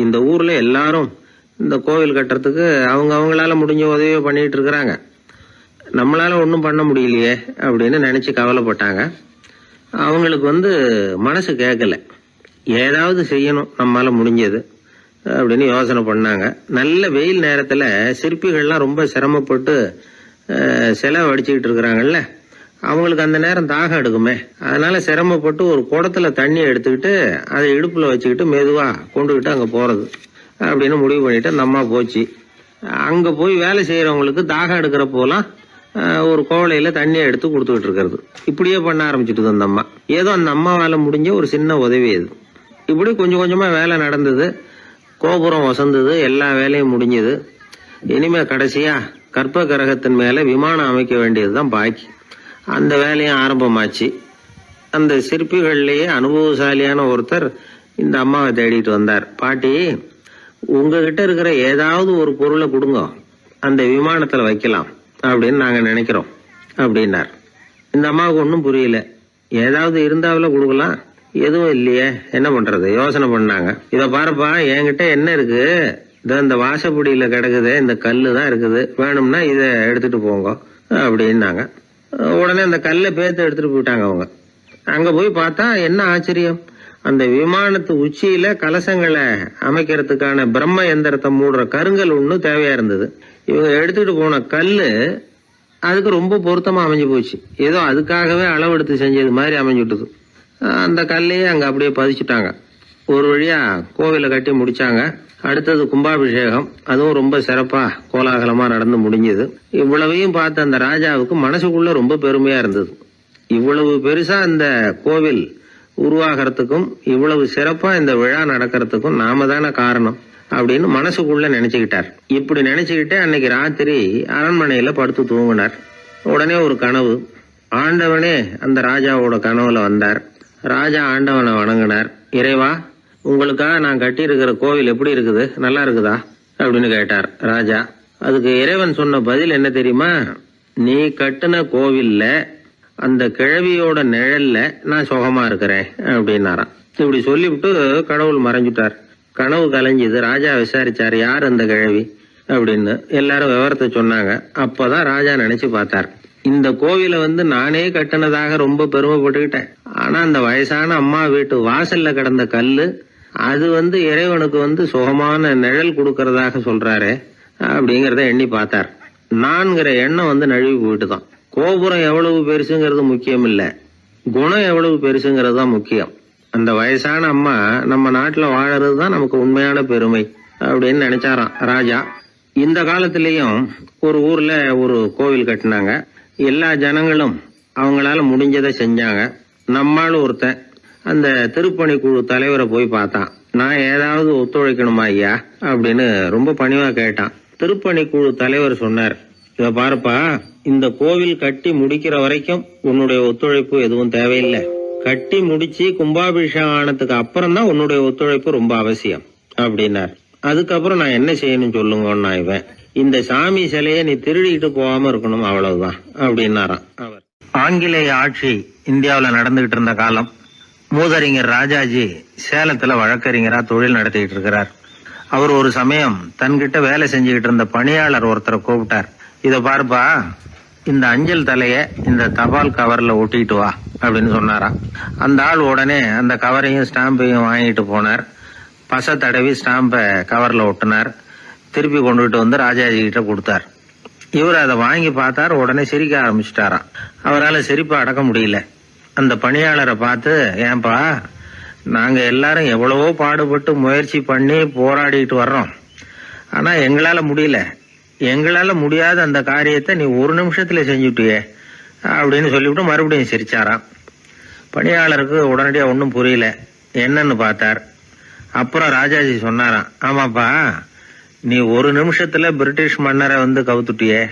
இந்த ஊர்ல எல்லாரும் இந்த கோவில் கட்டுறதுக்கு அவங்களால முடிஞ்ச உதவியை பண்ணிட்டு இருக்கிறாங்க, நம்மளால ஒன்றும் பண்ண முடியலையே அப்படின்னு நினைச்சு கவலைப்பட்டாங்க. அவங்களுக்கு மனசு கேட்கல, ஏதாவது செய்யணும் நம்மளால முடிஞ்சது அப்படின்னு யோசனை பண்ணாங்க. நல்ல வெயில் நேரத்துல சிற்பிகள்லாம் ரொம்ப சிரமப்பட்டு சிலை வடிச்சுக்கிட்டு இருக்கிறாங்கல்ல, அவங்களுக்கு அந்த நேரம் தாகம் எடுக்குமே, அதனால சிரமப்பட்டு ஒரு குடத்துல தண்ணியை எடுத்துக்கிட்டு அதை இடுப்புல வச்சுக்கிட்டு மெதுவா கொண்டுகிட்டு அங்க போறது அப்படின்னு முடிவு பண்ணிட்டு அந்த அம்மா போச்சு. அங்க போய் வேலை செய்யறவங்களுக்கு தாகம் எடுக்கிற போலாம் ஒரு கோவலையில தண்ணியை எடுத்து கொடுத்துக்கிட்டு இருக்கிறது. இப்படியே பண்ண ஆரம்பிச்சுட்டு அந்த அம்மா. ஏதோ அந்த அம்மாவால முடிஞ்ச ஒரு சின்ன உதவி அது. இப்படி கொஞ்சம் கொஞ்சமா வேலை நடந்தது. கோபுரம் வசந்தது, எல்லா வேலையும் முடிஞ்சது. இனிமே கடைசியா கற்ப கிரகத்தின் மேல விமானம் அமைக்க வேண்டியதுதான் பாக்கி. அந்த வேலையும் ஆரம்பமாச்சு. அந்த சிற்பிகள்லயே அனுபவசாலியான ஒருத்தர் இந்த அம்மாவை தேடிட்டு வந்தார். பாட்டி, உங்ககிட்ட இருக்கிற ஏதாவது ஒரு பொருளை கொடுங்க, அந்த விமானத்துல வைக்கலாம் அப்படின்னு நாங்க நினைக்கிறோம் அப்படின்னார். இந்த அம்மாவுக்கு ஒன்றும் புரியல. ஏதாவது இருந்தாவில கொடுக்கலாம், எதுவும் இல்லையே, என்ன பண்றது யோசனை பண்ணாங்க. இத பாருப்பா, என்கிட்ட என்ன இருக்கு, இந்த வாசப்படியில கிடக்குது, இந்த கல்லு தான் இருக்குது, வேணும்னா இதை எடுத்துட்டு போங்க அப்படின்னாங்க. உடனே அந்த கல்லை பேத்து எடுத்துட்டு போயிட்டாங்க அவங்க. அங்க போய் பார்த்தா என்ன ஆச்சரியம், அந்த விமானத்து உச்சியில கலசங்களை அமைக்கிறதுக்கான பிரம்ம எந்திரத்தை மூடுற கருங்கல் ஒண்ணு தேவையா இருந்தது. இவங்க எடுத்துட்டு போன கல்லு அதுக்கு ரொம்ப பொருத்தமா அமைஞ்சு போச்சு. ஏதோ அதுக்காகவே அளவெடுத்து செஞ்சது மாதிரி அமைஞ்சுட்டுது. அந்த கல்லையே அங்க அப்படியே பதிச்சுட்டாங்க. ஒரு வழியா கோவிலை கட்டி முடிச்சாங்க. அடுத்தது கும்பாபிஷேகம். அதுவும் ரொம்ப சிறப்பா கோலாகலமா நடந்து முடிஞ்சது. இவ்வளவையும் பார்த்த அந்த ராஜாவுக்கு மனசுக்குள்ள ரொம்ப பெருமையா இருந்தது. இவ்வளவு பெருசா இந்த கோவில் உருவாகிறதுக்கும் இவ்வளவு சிறப்பா இந்த விழா நடக்கிறதுக்கும் நாம தானே காரணம் அப்படின்னு மனசுக்குள்ள நினைச்சுக்கிட்டார். இப்படி நினைச்சுக்கிட்டே அன்னைக்கு ராத்திரி அரண்மனையில படுத்து தூங்கினார். உடனே ஒரு கனவு. ஆண்டவனே அந்த ராஜாவோட கனவுல வந்தார். ராஜா ஆண்டவனை வணங்கினார். இறைவா, உங்களுக்காக நான் கட்டி இருக்கிற கோவில் எப்படி இருக்குது, நல்லா இருக்குதா அப்படின்னு கேட்டார் ராஜா. அதுக்கு இறைவன் சொன்ன பதில் என்ன தெரியுமா, நீ கட்டின கோவில்ல அந்த கிழவியோட நிழல்ல நான் சுகமா இருக்கிறேன் அப்படின்னாராம். இப்படி சொல்லிவிட்டு கடவுள் மறைஞ்சுட்டார். கனவு கலைஞ்சது. ராஜா விசாரிச்சார், யார் அந்த கிழவி அப்படின்னு. எல்லாரும் விவரத்தை சொன்னாங்க. அப்பதான் ராஜா நினைச்சு பார்த்தார், இந்த கோவிலை நானே கட்டினதாக ரொம்ப பெருமைப்பட்டுக்கிட்டேன். ஆனா அந்த வயசான அம்மா வீட்டு வாசல்ல கிடந்த கல்லு அது இறைவனுக்கு சுகமான நிழல் கொடுக்கறதாக சொல்றாரு அப்படிங்கறத எண்ணி பார்த்தார். நான்கிற எண்ணம் நழுவி போயிட்டுதான். கோபுரம் எவ்வளவு பெருசுங்கிறது முக்கியம் இல்ல, குணம் எவ்வளவு பெருசுங்கிறது தான் முக்கியம். அந்த வயசான அம்மா நம்ம நாட்டுல வாழறது தான் நமக்கு உண்மையான பெருமை அப்படின்னு நினைச்சாராம் ராஜா. இந்த காலத்திலயும் ஒரு ஊர்ல ஒரு கோவில் கட்டினாங்க. எல்லா ஜனங்களும் அவங்களால முடிஞ்சதை செஞ்சாங்க. நம்மால ஒருத்தன் அந்த திருப்பணி குழு தலைவரை போய் பார்த்தான். நான் ஏதாவது ஒத்துழைக்கணுமா ஐயா அப்படின்னு ரொம்ப பணிவா கேட்டான். திருப்பணி குழு தலைவர் சொன்னார், இத பாருப்பா, இந்த கோவில் கட்டி முடிக்கிற வரைக்கும் உன்னுடைய ஒத்துழைப்பு எதுவும் தேவையில்லை. கட்டி முடிச்சு கும்பாபிஷேகம் ஆனதுக்கு அப்புறம் தான் உன்னுடைய ஒத்துழைப்பு ரொம்ப அவசியம் அப்படின்னார். அதுக்கப்புறம் நான் என்ன செய்யணும் சொல்லுங்கன்னா, இவன் இந்த சாமி சிலையை நீ திருடிட்டு போகாம இருக்கணும், அவ்வளவுதான் அப்படின்னாராம் அவர். ஆங்கிலேய ஆட்சி இந்தியாவில் நடந்துகிட்டு இருந்த காலம். மூதறிஞர் ராஜாஜி சேலத்துல வழக்கறிஞரா தொழில் நடத்திட்டு இருக்கிறார். அவர் ஒரு சமயம் தன்கிட்ட வேலை செஞ்சுக்கிட்டு இருந்த பணியாளர் ஒருத்தரை கூப்பிட்டார். இத பாருப்பா, இந்த அஞ்சல் தலைய இந்த தபால் கவர்ல ஒட்டிட்டு வா அப்படின்னு சொன்னாராம். அந்த ஆள் உடனே அந்த கவரையும் ஸ்டாம்பையும் வாங்கிட்டு போனார். பசை தடவி ஸ்டாம்பை கவர்ல ஒட்டினார். திருப்பி கொண்டுகிட்டு ராஜாஜி கிட்ட கொடுத்தார். இவர் அதை வாங்கி பார்த்தார். உடனே சிரிக்க ஆரம்பிச்சுட்டாராம். அவரால் சிரிப்பை அடக்க முடியல. அந்த பணியாளரை பார்த்து, ஏன்பா, நாங்க எல்லாரும் எவ்வளவோ பாடுபட்டு முயற்சி பண்ணி போராடிட்டு வர்றோம், ஆனா எங்களால முடியல, எங்களால முடியாத அந்த காரியத்தை நீ ஒரு நிமிஷத்துல செஞ்சுட்டியே அப்படின்னு சொல்லிவிட்டு மறுபடியும் சிரிச்சாராம். பணியாளருக்கு உடனடியா ஒன்னும் புரியல. என்னன்னு பார்த்தார். அப்புறம் ராஜாஜி சொன்னாராம், ஆமாப்பா, நீ ஒரு நிமிஷத்துல பிரிட்டிஷ் மன்னரை கவுத்துட்டியே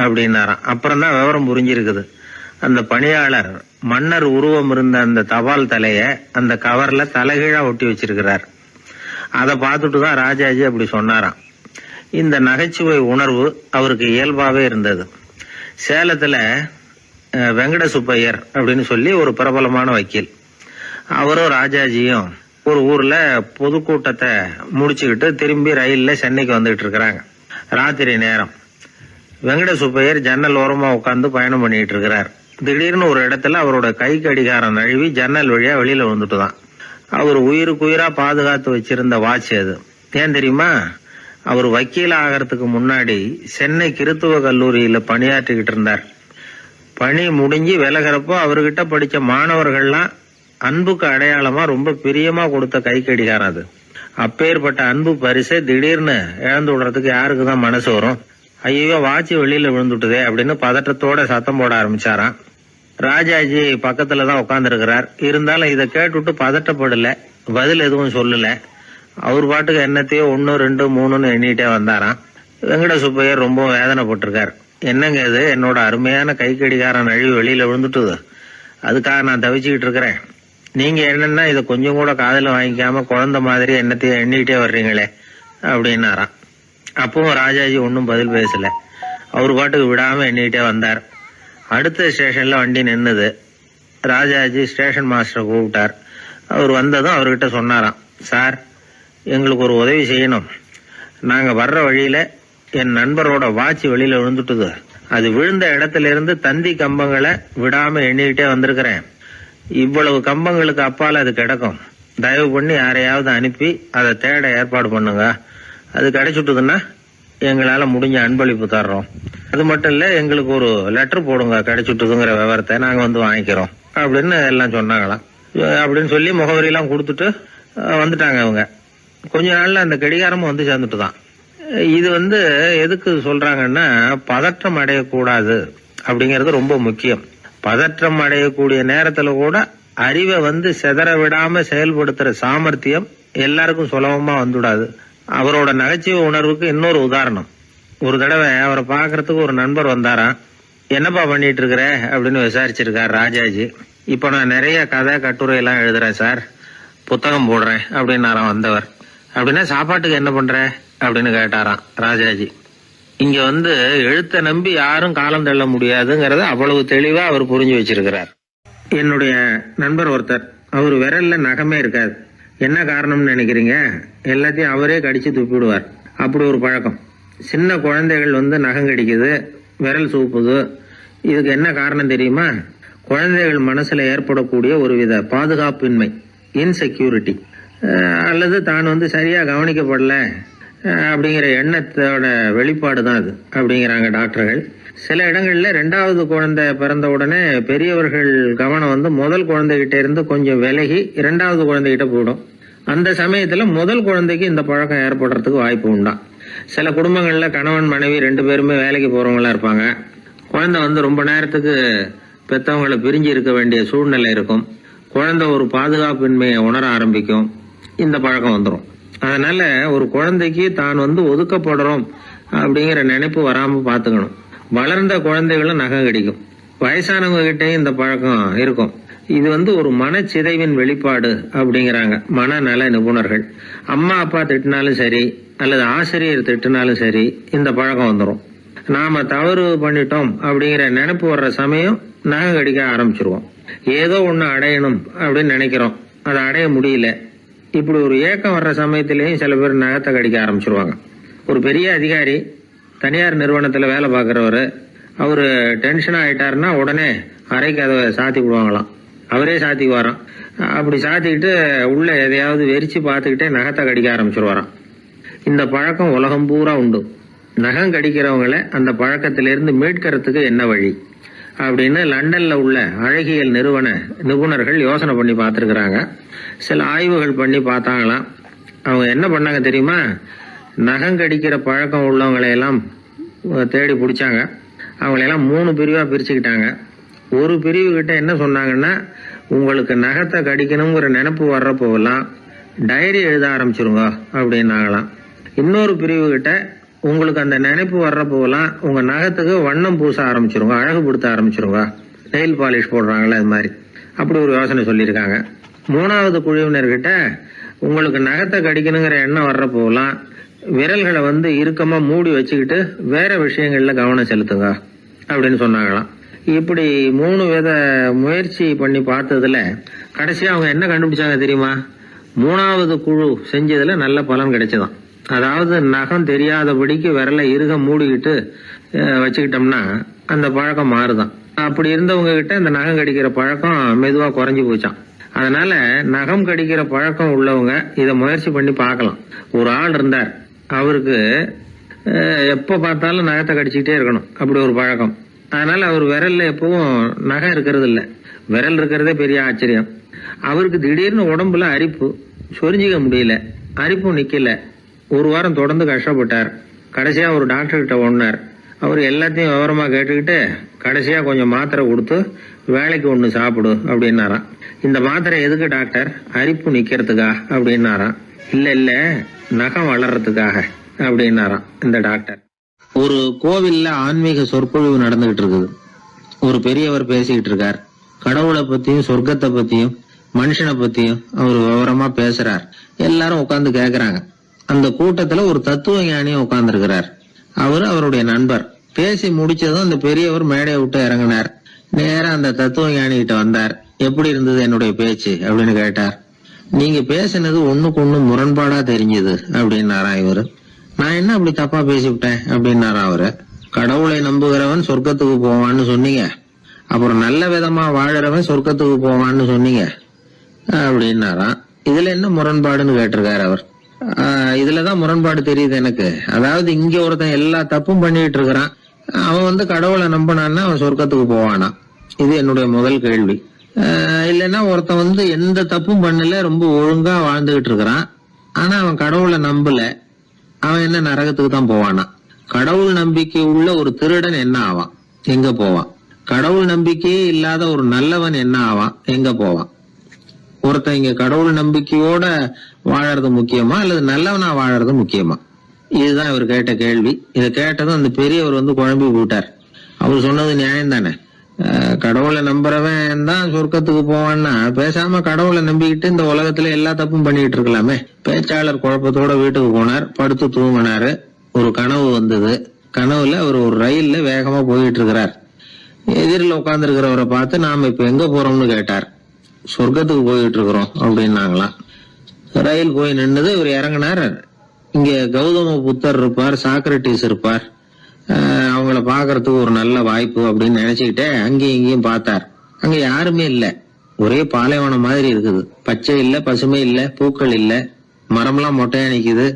அப்படின்னாராம். அப்புறம் தான் விவரம் புரிஞ்சிருக்குது. அந்த பணியாளர் மன்னர் உருவம் இருந்த அந்த தபால் தலைய அந்த கவர்ல தலைகீழா ஒட்டி வச்சிருக்கிறார். அதை பார்த்துட்டு தான் ராஜாஜி அப்படி சொன்னாராம். இந்த நகைச்சுவை உணர்வு அவருக்கு இயல்பாவே இருந்தது. சேலத்துல வெங்கட சுப்பையர் அப்படின்னு சொல்லி ஒரு பிரபலமான வக்கீல், அவரும் ராஜாஜியும் ஒரு ஊர்ல பொதுக்கூட்டத்தை முடிச்சுக்கிட்டு திரும்பி ரயில்ல சென்னைக்கு வந்துகிட்டு இருக்கிறாங்க. ராத்திரி நேரம். வெங்கட சுப்பையர் ஜன்னல் ஓரமா உட்காந்து பயணம் பண்ணிட்டு இருக்கிறார். திடீர்னு ஒரு இடத்துல அவரோட கை கடிகாரம் நழுவி ஜன்னல் வழியா வெளியில வந்துட்டுதான். அவர் உயிருக்குயிரா பாதுகாத்து வச்சிருந்த வாட்ச் அது. ஏன் தெரியுமா? அவர் வக்கீல் ஆகிறதுக்கு முன்னாடி சென்னை கிறித்துவ கல்லூரியில பணியாற்றிக்கிட்டு இருந்தார். பணி முடிஞ்சு விலகிறப்போ அவர்கிட்ட படிச்ச மாணவர்கள்லாம் அன்புக்கு அடையாளமா ரொம்ப பிரியமா கொடுத்த கை கடிகாரம் அது. அப்பேற்பட்ட அன்பு பரிசை திடீர்னு இழந்து விடுறதுக்கு யாருக்குதான் மனசு வரும்? ஐயோ, வாட்சி வெளியில விழுந்துட்டுதே அப்படின்னு பதட்டத்தோட சத்தம் போட ஆரம்பிச்சாராம். ராஜாஜி பக்கத்துலதான் உட்கார்ந்து இருக்கிறார். இருந்தாலும் இதை கேட்டுட்டு பதட்டப்படல, பதில் எதுவும் சொல்லல. அவர் பாட்டுக்கு என்னத்தையோ 1, 2, 3ன்னு எண்ணிட்டே வந்தாராம். வெங்கட சுப்பையர் ரொம்ப வேதனைப்பட்டிருக்கார். என்னங்க இது, என்னோட அருமையான கை கடிகாரம் நழுவி வெளியில விழுந்துட்டுது, அதுக்காக நான் தவிச்சுக்கிட்டு இருக்கிறேன். நீங்க என்னன்னா இதை கொஞ்சம் கூட காதுல வாங்கிக்காம குழந்தை மாதிரி என்னத்தையும் எண்ணிட்டே வர்றீங்களே அப்படின்னாராம். அப்பவும் ராஜாஜி ஒன்னும் பதில் பேசல. அவர் பாட்டுக்கு விடாம எண்ணிட்டே வந்தார். அடுத்த ஸ்டேஷன்ல வண்டி நின்னுது. ராஜாஜி ஸ்டேஷன் மாஸ்டரை கூப்பிட்டார். அவர் வந்ததும் அவர்கிட்ட சொன்னாராம், சார், எங்களுக்கு ஒரு உதவி செய்யணும். நாங்க வர்ற வழியில என் நண்பரோட வாட்ச் வெளியில விழுந்துட்டுது. அது விழுந்த இடத்துல இருந்து தந்தி கம்பங்களை விடாம எண்ணிக்கிட்டே வந்திருக்கிறேன். இவ்வளவு கம்பங்களுக்கு அப்பால அது கிடக்கும். தயவு பண்ணி யாரையாவது அனுப்பி அதை தேட ஏற்பாடு பண்ணுங்க. அது கிடைச்சுட்டுதுன்னா எங்களால முடிஞ்ச அன்பளிப்பு தர்றோம். அது மட்டும் இல்ல, எங்களுக்கு ஒரு லெட்டர் போடுங்க, கிடைச்சுட்டுதுங்கிற விவரத்தை நாங்க வந்து வாங்கிக்கிறோம் அப்படின்னு எல்லாம் சொன்னாங்களாம். அப்படின்னு சொல்லி முகவரியெல்லாம் கொடுத்துட்டு வந்துட்டாங்க அவங்க. கொஞ்ச நாள்ல அந்த கடிகாரமும் வந்து சேர்ந்துட்டுதான். இது எதுக்கு சொல்றாங்கன்னா, பதற்றம் அடையக்கூடாது அப்படிங்கறது ரொம்ப முக்கியம். பதற்றம் அடையக்கூடிய நேரத்துல கூட அறிவை சிதற விடாம செயல்படுத்துற சாமர்த்தியம் எல்லாருக்கும் சுலபமா வந்துடாது. அவரோட நகைச்சுவை உணர்வுக்கு இன்னொரு உதாரணம். ஒரு தடவை அவரை பாக்குறதுக்கு ஒரு நண்பர் வந்தாராம். என்னப்பா பண்ணிட்டு இருக்கிற அப்படின்னு விசாரிச்சிருக்கார் ராஜாஜி. இப்ப நான் நிறைய கதை கட்டுரை எல்லாம் எழுதுறேன் சார், புத்தகம் போடுறேன் அப்படின்னாராம் வந்தவர். அப்படின்னா சாப்பாட்டுக்கு என்ன பண்ற அப்படின்னு கேட்டாராம் ராஜாஜி. இங்க எழுத்த நம்பி யாரும் காலம் தள்ள முடியாதுங்கறத அவ்வளவு தெளிவா அவர் புரிஞ்சு வச்சிருக்கிறார். என்னுடைய நண்பர் ஒருத்தர், அவர் விரல்ல நகமே இருக்காது. என்ன காரணம்னு நினைக்கிறீங்க? எல்லாத்தையும் அவரே கடிச்சு துப்பிடுவார். அப்படி ஒரு பழக்கம். சின்ன குழந்தைகள் நகம் கடிக்குது, விரல் சூப்புது. இதுக்கு என்ன காரணம் தெரியுமா? குழந்தைகள் மனசுல ஏற்படக்கூடிய ஒருவித பாதுகாப்பின்மை, இன்செக்யூரிட்டி, அல்லது தான் சரியா கவனிக்கப்படல அப்படிங்கிற எண்ணத்தோட வெளிப்பாடு தான் அது அப்படிங்கிறாங்க டாக்டர்கள். சில இடங்கள்ல 2வது குழந்தை பிறந்த உடனே பெரியவர்கள் கவனம் முதல் குழந்தைகிட்ட இருந்து கொஞ்சம் விலகி 2வது குழந்தைகிட்ட போயிடும். அந்த சமயத்துல முதல் குழந்தைக்கு இந்த பழக்கம் ஏற்படுறதுக்கு வாய்ப்பு உண்டாம். சில குடும்பங்கள்ல கணவன் மனைவி 2 பேருமே வேலைக்கு போறவங்களா இருப்பாங்க. குழந்தை ரொம்ப நேரத்துக்கு பெத்தவங்களை பிரிஞ்சு இருக்க வேண்டிய சூழ்நிலை இருக்கும். குழந்தை ஒரு பாதுகாப்பின்மையை உணர ஆரம்பிக்கும். இந்த பழக்கம் வந்துடும். அதனால ஒரு குழந்தைக்கு தான் ஒதுக்கப்படுறோம் அப்படிங்கிற நினைப்பு வராம பாத்துக்கணும். வளர்ந்த குழந்தைகளும் நகம் கடிக்கும். வயசானவங்க கிட்டையும் இந்த பழக்கம் இருக்கும். இது ஒரு மனச்சிதைவின் வெளிப்பாடு அப்படிங்கிறாங்க மனநல நிபுணர்கள். அம்மா அப்பா திட்டினாலும் சரி, அல்லது ஆசிரியர் திட்டினாலும் சரி, இந்த பழக்கம் வந்துடும். நாம தவறு பண்ணிட்டோம் அப்படிங்கிற நினைப்பு வர்ற சமயம் நகம் கடிக்க ஆரம்பிச்சிருவோம். ஏதோ ஒண்ணு அடையணும் அப்படின்னு நினைக்கிறோம், அதை அடைய முடியல. இப்படி ஒரு ஏக்கம் வர்ற சமயத்திலேயும் சில பேர் நகத்தை கடிக்க ஆரம்பிச்சிருவாங்க. ஒரு பெரிய அதிகாரி, தனியார் நிறுவனத்துல வேலை பார்க்கிறவரு, அவரு டென்ஷனா ஆயிட்டாருன்னா உடனே அறைக்கு அதை சாத்தி விடுவாங்களாம். அவரே சாத்திக்குவாராம். அப்படி சாத்திக்கிட்டு உள்ள எதையாவது வெறிச்சு பார்த்துக்கிட்டே நகத்தை கடிக்க ஆரம்பிச்சிருவாராம். இந்த பழக்கம் உலகம் பூரா உண்டு. நகம் கடிக்கிறவங்களை அந்த பழக்கத்திலிருந்து மீட்கிறதுக்கு என்ன வழி அப்படின்னு லண்டன்ல உள்ள அழகியல் நிபுணர்கள் யோசனை பண்ணி பார்த்திருக்கிறாங்க. சில ஆய்வுகள் பண்ணி பார்த்தாங்களாம். அவங்க என்ன பண்ணாங்க தெரியுமா? நகம் கடிக்கிற பழக்கம் உள்ளவங்களை எல்லாம் தேடி பிடிச்சாங்க. அவங்களையெல்லாம் 3 பிரிவா பிரிச்சுக்கிட்டாங்க. ஒரு பிரிவு கிட்ட என்ன சொன்னாங்கன்னா, உங்களுக்கு நகத்தை கடிக்கணுங்கிற நினைப்பு வர்றப்போவெல்லாம் டைரி எழுத ஆரம்பிச்சிருங்க அப்படின்னாங்களாம். இன்னொரு பிரிவு கிட்ட, உங்களுக்கு அந்த நினைப்பு வர்றப்போவெல்லாம் உங்க நகத்துக்கு வண்ணம் பூச ஆரம்பிச்சிருங்க, அழகுபடுத்த ஆரம்பிச்சிருங்க, நெயில் பாலிஷ் போடுறாங்களே அது மாதிரி. அப்படி ஒரு யோசனை சொல்லியிருக்காங்க. 3வது குழுவினர்கிட்ட, உங்களுக்கு நகத்தை கடிக்கணுங்கிற எண்ணம் வர்றப்போலாம் விரல்களை வந்து இறுக்கமா மூடி வச்சுக்கிட்டு வேற விஷயங்கள்ல கவனம் செலுத்துங்க அப்படின்னு சொன்னாங்களாம். இப்படி 3 வித முயற்சி பண்ணி பார்த்ததுல கடைசியா அவங்க என்ன கண்டுபிடிச்சாங்க தெரியுமா? 3வது குழு செஞ்சதுல நல்ல பலன் கிடைச்சதாம். அதாவது நகம் தெரியாதபடிக்கு விரலை இறுக மூடிக்கிட்டு வச்சுக்கிட்டோம்னா அந்த பழக்கம் மாறுதான். அப்படி இருந்தவங்க கிட்ட இந்த நகம் கடிக்கிற பழக்கம் மெதுவா குறைஞ்சு போச்சான். அதனால நகம் கடிக்கிற பழக்கம் உள்ளவங்க இதை முயற்சி பண்ணி பார்க்கலாம். ஒரு ஆள் இருந்தார், அவருக்கு எப்ப பார்த்தாலும் நகத்தை கடிச்சுக்கிட்டே இருக்கணும், அப்படி ஒரு பழக்கம். அதனால அவர் விரல்ல எப்பவும் நகம் இருக்கிறது இல்ல, விரல் இருக்கிறதே பெரிய ஆச்சரியம். அவருக்கு திடீர்னு உடம்புல அரிப்பு, சொரிஞ்சிக்க முடியல, அரிப்பும் நிக்கல. 1 வாரம் தொடர்ந்து கஷ்டப்பட்டார். கடைசியா ஒரு டாக்டர் கிட்ட ஓடினார். அவர் எல்லாத்தையும் விவரமா கேட்டுக்கிட்டு கடைசியா கொஞ்சம் மாத்திரை கொடுத்து வேலைக்கு ஒண்ணு சாப்பிடு அப்படின்னாராம். இந்த மாத்திரை எதுக்கு டாக்டர்? அரிப்பு நிக்கிறதுக்கா அப்படின்னாராம். இல்ல நகம் வளர்றதுக்காக அப்படின்னாராம் இந்த டாக்டர். ஒரு கோவில்ல ஆன்மீக சொற்பொழிவு நடந்துகிட்டு இருக்குது. ஒரு பெரியவர் பேசிக்கிட்டு இருக்கார். கடவுளை பத்தியும் சொர்க்கத்தை பத்தியும் மனுஷனை பத்தியும் அவர் விவரமா பேசுறார். எல்லாரும் உட்கார்ந்து கேக்குறாங்க. அந்த கூட்டத்துல ஒரு தத்துவ ஞானியும் உட்கார்ந்து இருக்கிறார். அவரு அவருடைய நண்பர். பேசி முடிச்சதும் அந்த பெரியவர் மேடையை விட்டு இறங்கினார். நேரா அந்த தத்துவ ஞானி கிட்ட வந்தார். எப்படி இருந்தது என்னுடைய பேச்சு அப்படின்னு கேட்டார். நீங்க பேசினது ஒண்ணுக்கு ஒண்ணு முரண்பாடா தெரிஞ்சது அப்படின்னாராம் இவரு. நான் என்ன அப்படி தப்பா பேசிவிட்டேன் அப்படின்னாராம் அவரு. கடவுளை நம்புகிறவன் சொர்க்கத்துக்கு போவான்னு சொன்னீங்க, அப்புறம் நல்ல விதமா வாழறவன் சொர்க்கத்துக்கு போவான்னு சொன்னீங்க அப்படின்னாராம். இதுல என்ன முரண்பாடுன்னு கேட்டிருக்காரு அவர். இதுலதான் முரண்பாடு தெரியுது எனக்கு. அதாவது இங்க ஒருத்தன் எல்லா தப்பும் பண்ணிட்டு இருக்கிறான், அவன் வந்து கடவுளை நம்பினான்னா அவன் சொர்க்கத்துக்கு போவானா? இது என்னுடைய முதல் கேள்வி. இல்லைன்னா ஒருத்தன் வந்து எந்த தப்பும் பண்ணல, ரொம்ப ஒழுங்கா வாழ்ந்துகிட்டு இருக்கிறான், ஆனா அவன் கடவுளை நம்பல, அவன் என்ன நரகத்துக்கு தான் போவானா? கடவுள் நம்பிக்கை உள்ள ஒரு திருடன் என்ன ஆவான், எங்க போவான்? கடவுள் நம்பிக்கையே இல்லாத ஒரு நல்லவன் என்ன ஆவான், எங்க போவான்? ஒருத்தன் இங்க கடவுள் நம்பிக்கையோட வாழறது முக்கியமா அல்லது நல்லவனா வாழறது முக்கியமா? இதுதான் இவர் கேட்ட கேள்வி. இதை கேட்டதும் அந்த பெரியவர் வந்து குழம்பி போட்டார். அவர் சொன்னது நியாயம் தானே. கடவுளை நம்புறவன் தான் சொர்க்கத்துக்கு போவான்னா பேசாம கடவுளை நம்பிக்கிட்டு இந்த உலகத்துல எல்லா தப்பும் பண்ணிட்டு இருக்கலாமே. பேச்சாளர் குழப்பத்தோட வீட்டுக்கு போனார். படுத்து தூங்கினாரு. ஒரு கனவு வந்தது. கனவுல அவர் ஒரு ரயில்ல வேகமா போயிட்டு இருக்கிறார். எதிரில் உட்கார்ந்து இருக்கிறவரை பார்த்து நாம இப்ப எங்க போறோம்னு கேட்டார். சொர்க்கத்துக்கு போயிட்டு இருக்கிறோம் அப்படின்னாங்களாம். ரயில் போய் நின்னுது. இவர் இறங்கினார். இங்க கௌதம புத்தர் இருப்பார், சாக்ரட்டிஸ் இருப்பார், அவங்கள பாக்குறதுக்கு ஒரு நல்ல வாய்ப்பு அப்படின்னு நினைச்சுக்கிட்டே அங்கேயும் இங்கேயும் பார்த்தார். அங்க யாருமே இல்ல. ஒரே பாலைவனம் மாதிரி இருக்குது. பச்சை இல்ல, பசுமை இல்ல, பூக்கள் இல்ல, மரம்லாம் மொட்டையா நிக்குது.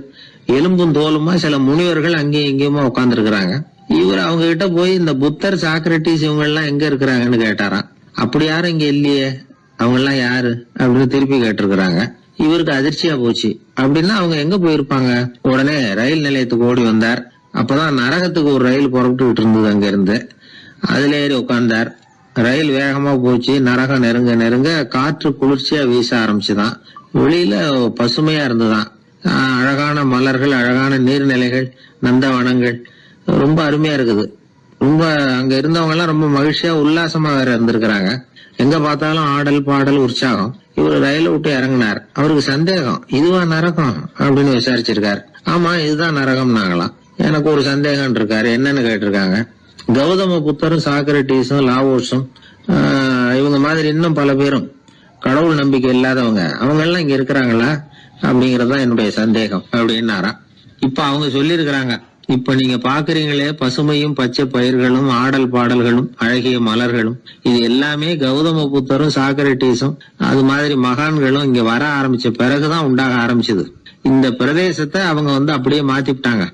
எலும்பும் தோலுமா சில முனிவர்கள் அங்கேயும் இங்கேயுமா உட்கார்ந்து இருக்கிறாங்க. இவர் அவங்க கிட்ட போய் இந்த புத்தர், சாக்ரட்டிஸ் இவங்க எல்லாம் எங்க இருக்கிறாங்கன்னு கேட்டாராம். அப்படி யாரும் இங்க இல்லையே, அவங்க எல்லாம் யாரு அப்படின்னு திருப்பி கேட்டிருக்கிறாங்க. இவருக்கு அதிர்ச்சியா போச்சு. அப்படின்னா அவங்க எங்க போயிருப்பாங்க? உடனே ரயில் நிலையத்துக்கு ஓடி வந்தார். அப்பதான் நரகத்துக்கு ஒரு ரயில் புறப்பட்டு இருந்தது. அங்க இருந்து அதுல ஏறி உட்கார்ந்தார். ரயில் வேகமா போச்சு. நரகம் நெருங்க நெருங்க காற்று குளிர்ச்சியா வீச ஆரம்பிச்சுதான். வெளியில பசுமையா இருந்துதான். அழகான மலர்கள், அழகான நீர்நிலைகள், நந்தவனங்கள், ரொம்ப அருமையா இருக்குது. ரொம்ப அங்க இருந்தவங்க எல்லாம் ரொம்ப மகிழ்ச்சியா உல்லாசமா வேற இருந்திருக்கிறாங்க. எங்க பார்த்தாலும் ஆடல் பாடல் உற்சாகம். இவர் ரயில விட்டு இறங்கினார். அவருக்கு சந்தேகம், இதுவா நரகம் அப்படின்னு விசாரிச்சிருக்காரு. ஆமா இதுதான் நரகம் நாங்களாம். எனக்கு ஒரு சந்தேகம் இருக்காரு. என்னன்னு கேட்டிருக்காங்க. கௌதம புத்தரும் சாக்ரட்டிஸும் லாவோஸும் இவங்க மாதிரி இன்னும் பல பேரும் கடவுள் நம்பிக்கை இல்லாதவங்க, அவங்க எல்லாம் இங்க இருக்கிறாங்களா அப்படிங்கறதுதான் என்னுடைய சந்தேகம் அப்படின்னாராம். இப்ப அவங்க சொல்லியிருக்கிறாங்க, இப்ப நீங்க பாக்குறீங்களே பசுமையும் பச்சை பயிர்களும் ஆடல் பாடல்களும் அழகிய மலர்களும், இது எல்லாமே கௌதம புத்தரும் சாக்ரட்டிஸும் அது மாதிரி மகான்களும் இங்க வர ஆரம்பிச்ச பிறகுதான் உண்டாக ஆரம்பிச்சது. இந்த பிரதேசத்தை அவங்க வந்து அப்படியே மாத்திவிட்டாங்க.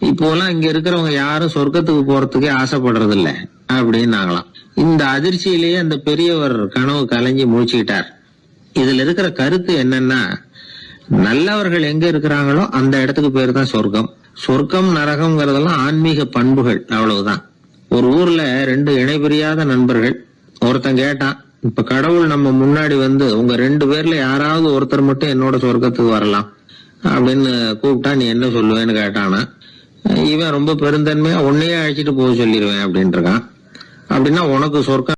இப்போலாம் இங்க இருக்கிறவங்க யாரும் சொர்க்கத்துக்கு போறதுக்கே ஆசைப்படுறது இல்ல அப்படின்னாங்களாம். இந்த அதிர்ச்சியிலேயே அந்த பெரியவர் கனவு கலைஞ்சி மூச்சுக்கிட்டார். இதுல இருக்கிற கருத்து என்னன்னா, நல்லவர்கள் எங்க இருக்கிறாங்களோ அந்த இடத்துக்கு பேர் தான் சொர்க்கம். சொர்க்கம் நரகம்ங்கிறதெல்லாம் ஆன்மீக பண்புகள், அவ்வளவுதான். ஒரு ஊர்ல 2 இணைபிரியாத நண்பர்கள். ஒருத்தன் கேட்டான், இப்ப கடவுள் நம்ம முன்னாடி வந்து உங்க 2 பேர்ல யாராவது ஒருத்தர் மட்டும் என்னோட சொர்க்கத்துக்கு வரலாம் அப்படின்னு கூப்பிட்டா நீ என்ன சொல்லுவேன்னு கேட்டானா. இவன் ரொம்ப பெருந்தன்மையா உன்னையே அழைச்சிட்டு போக சொல்லிடுவேன் அப்படின்னு இருக்கான். அப்படின்னா உனக்கு சொர்க்கம்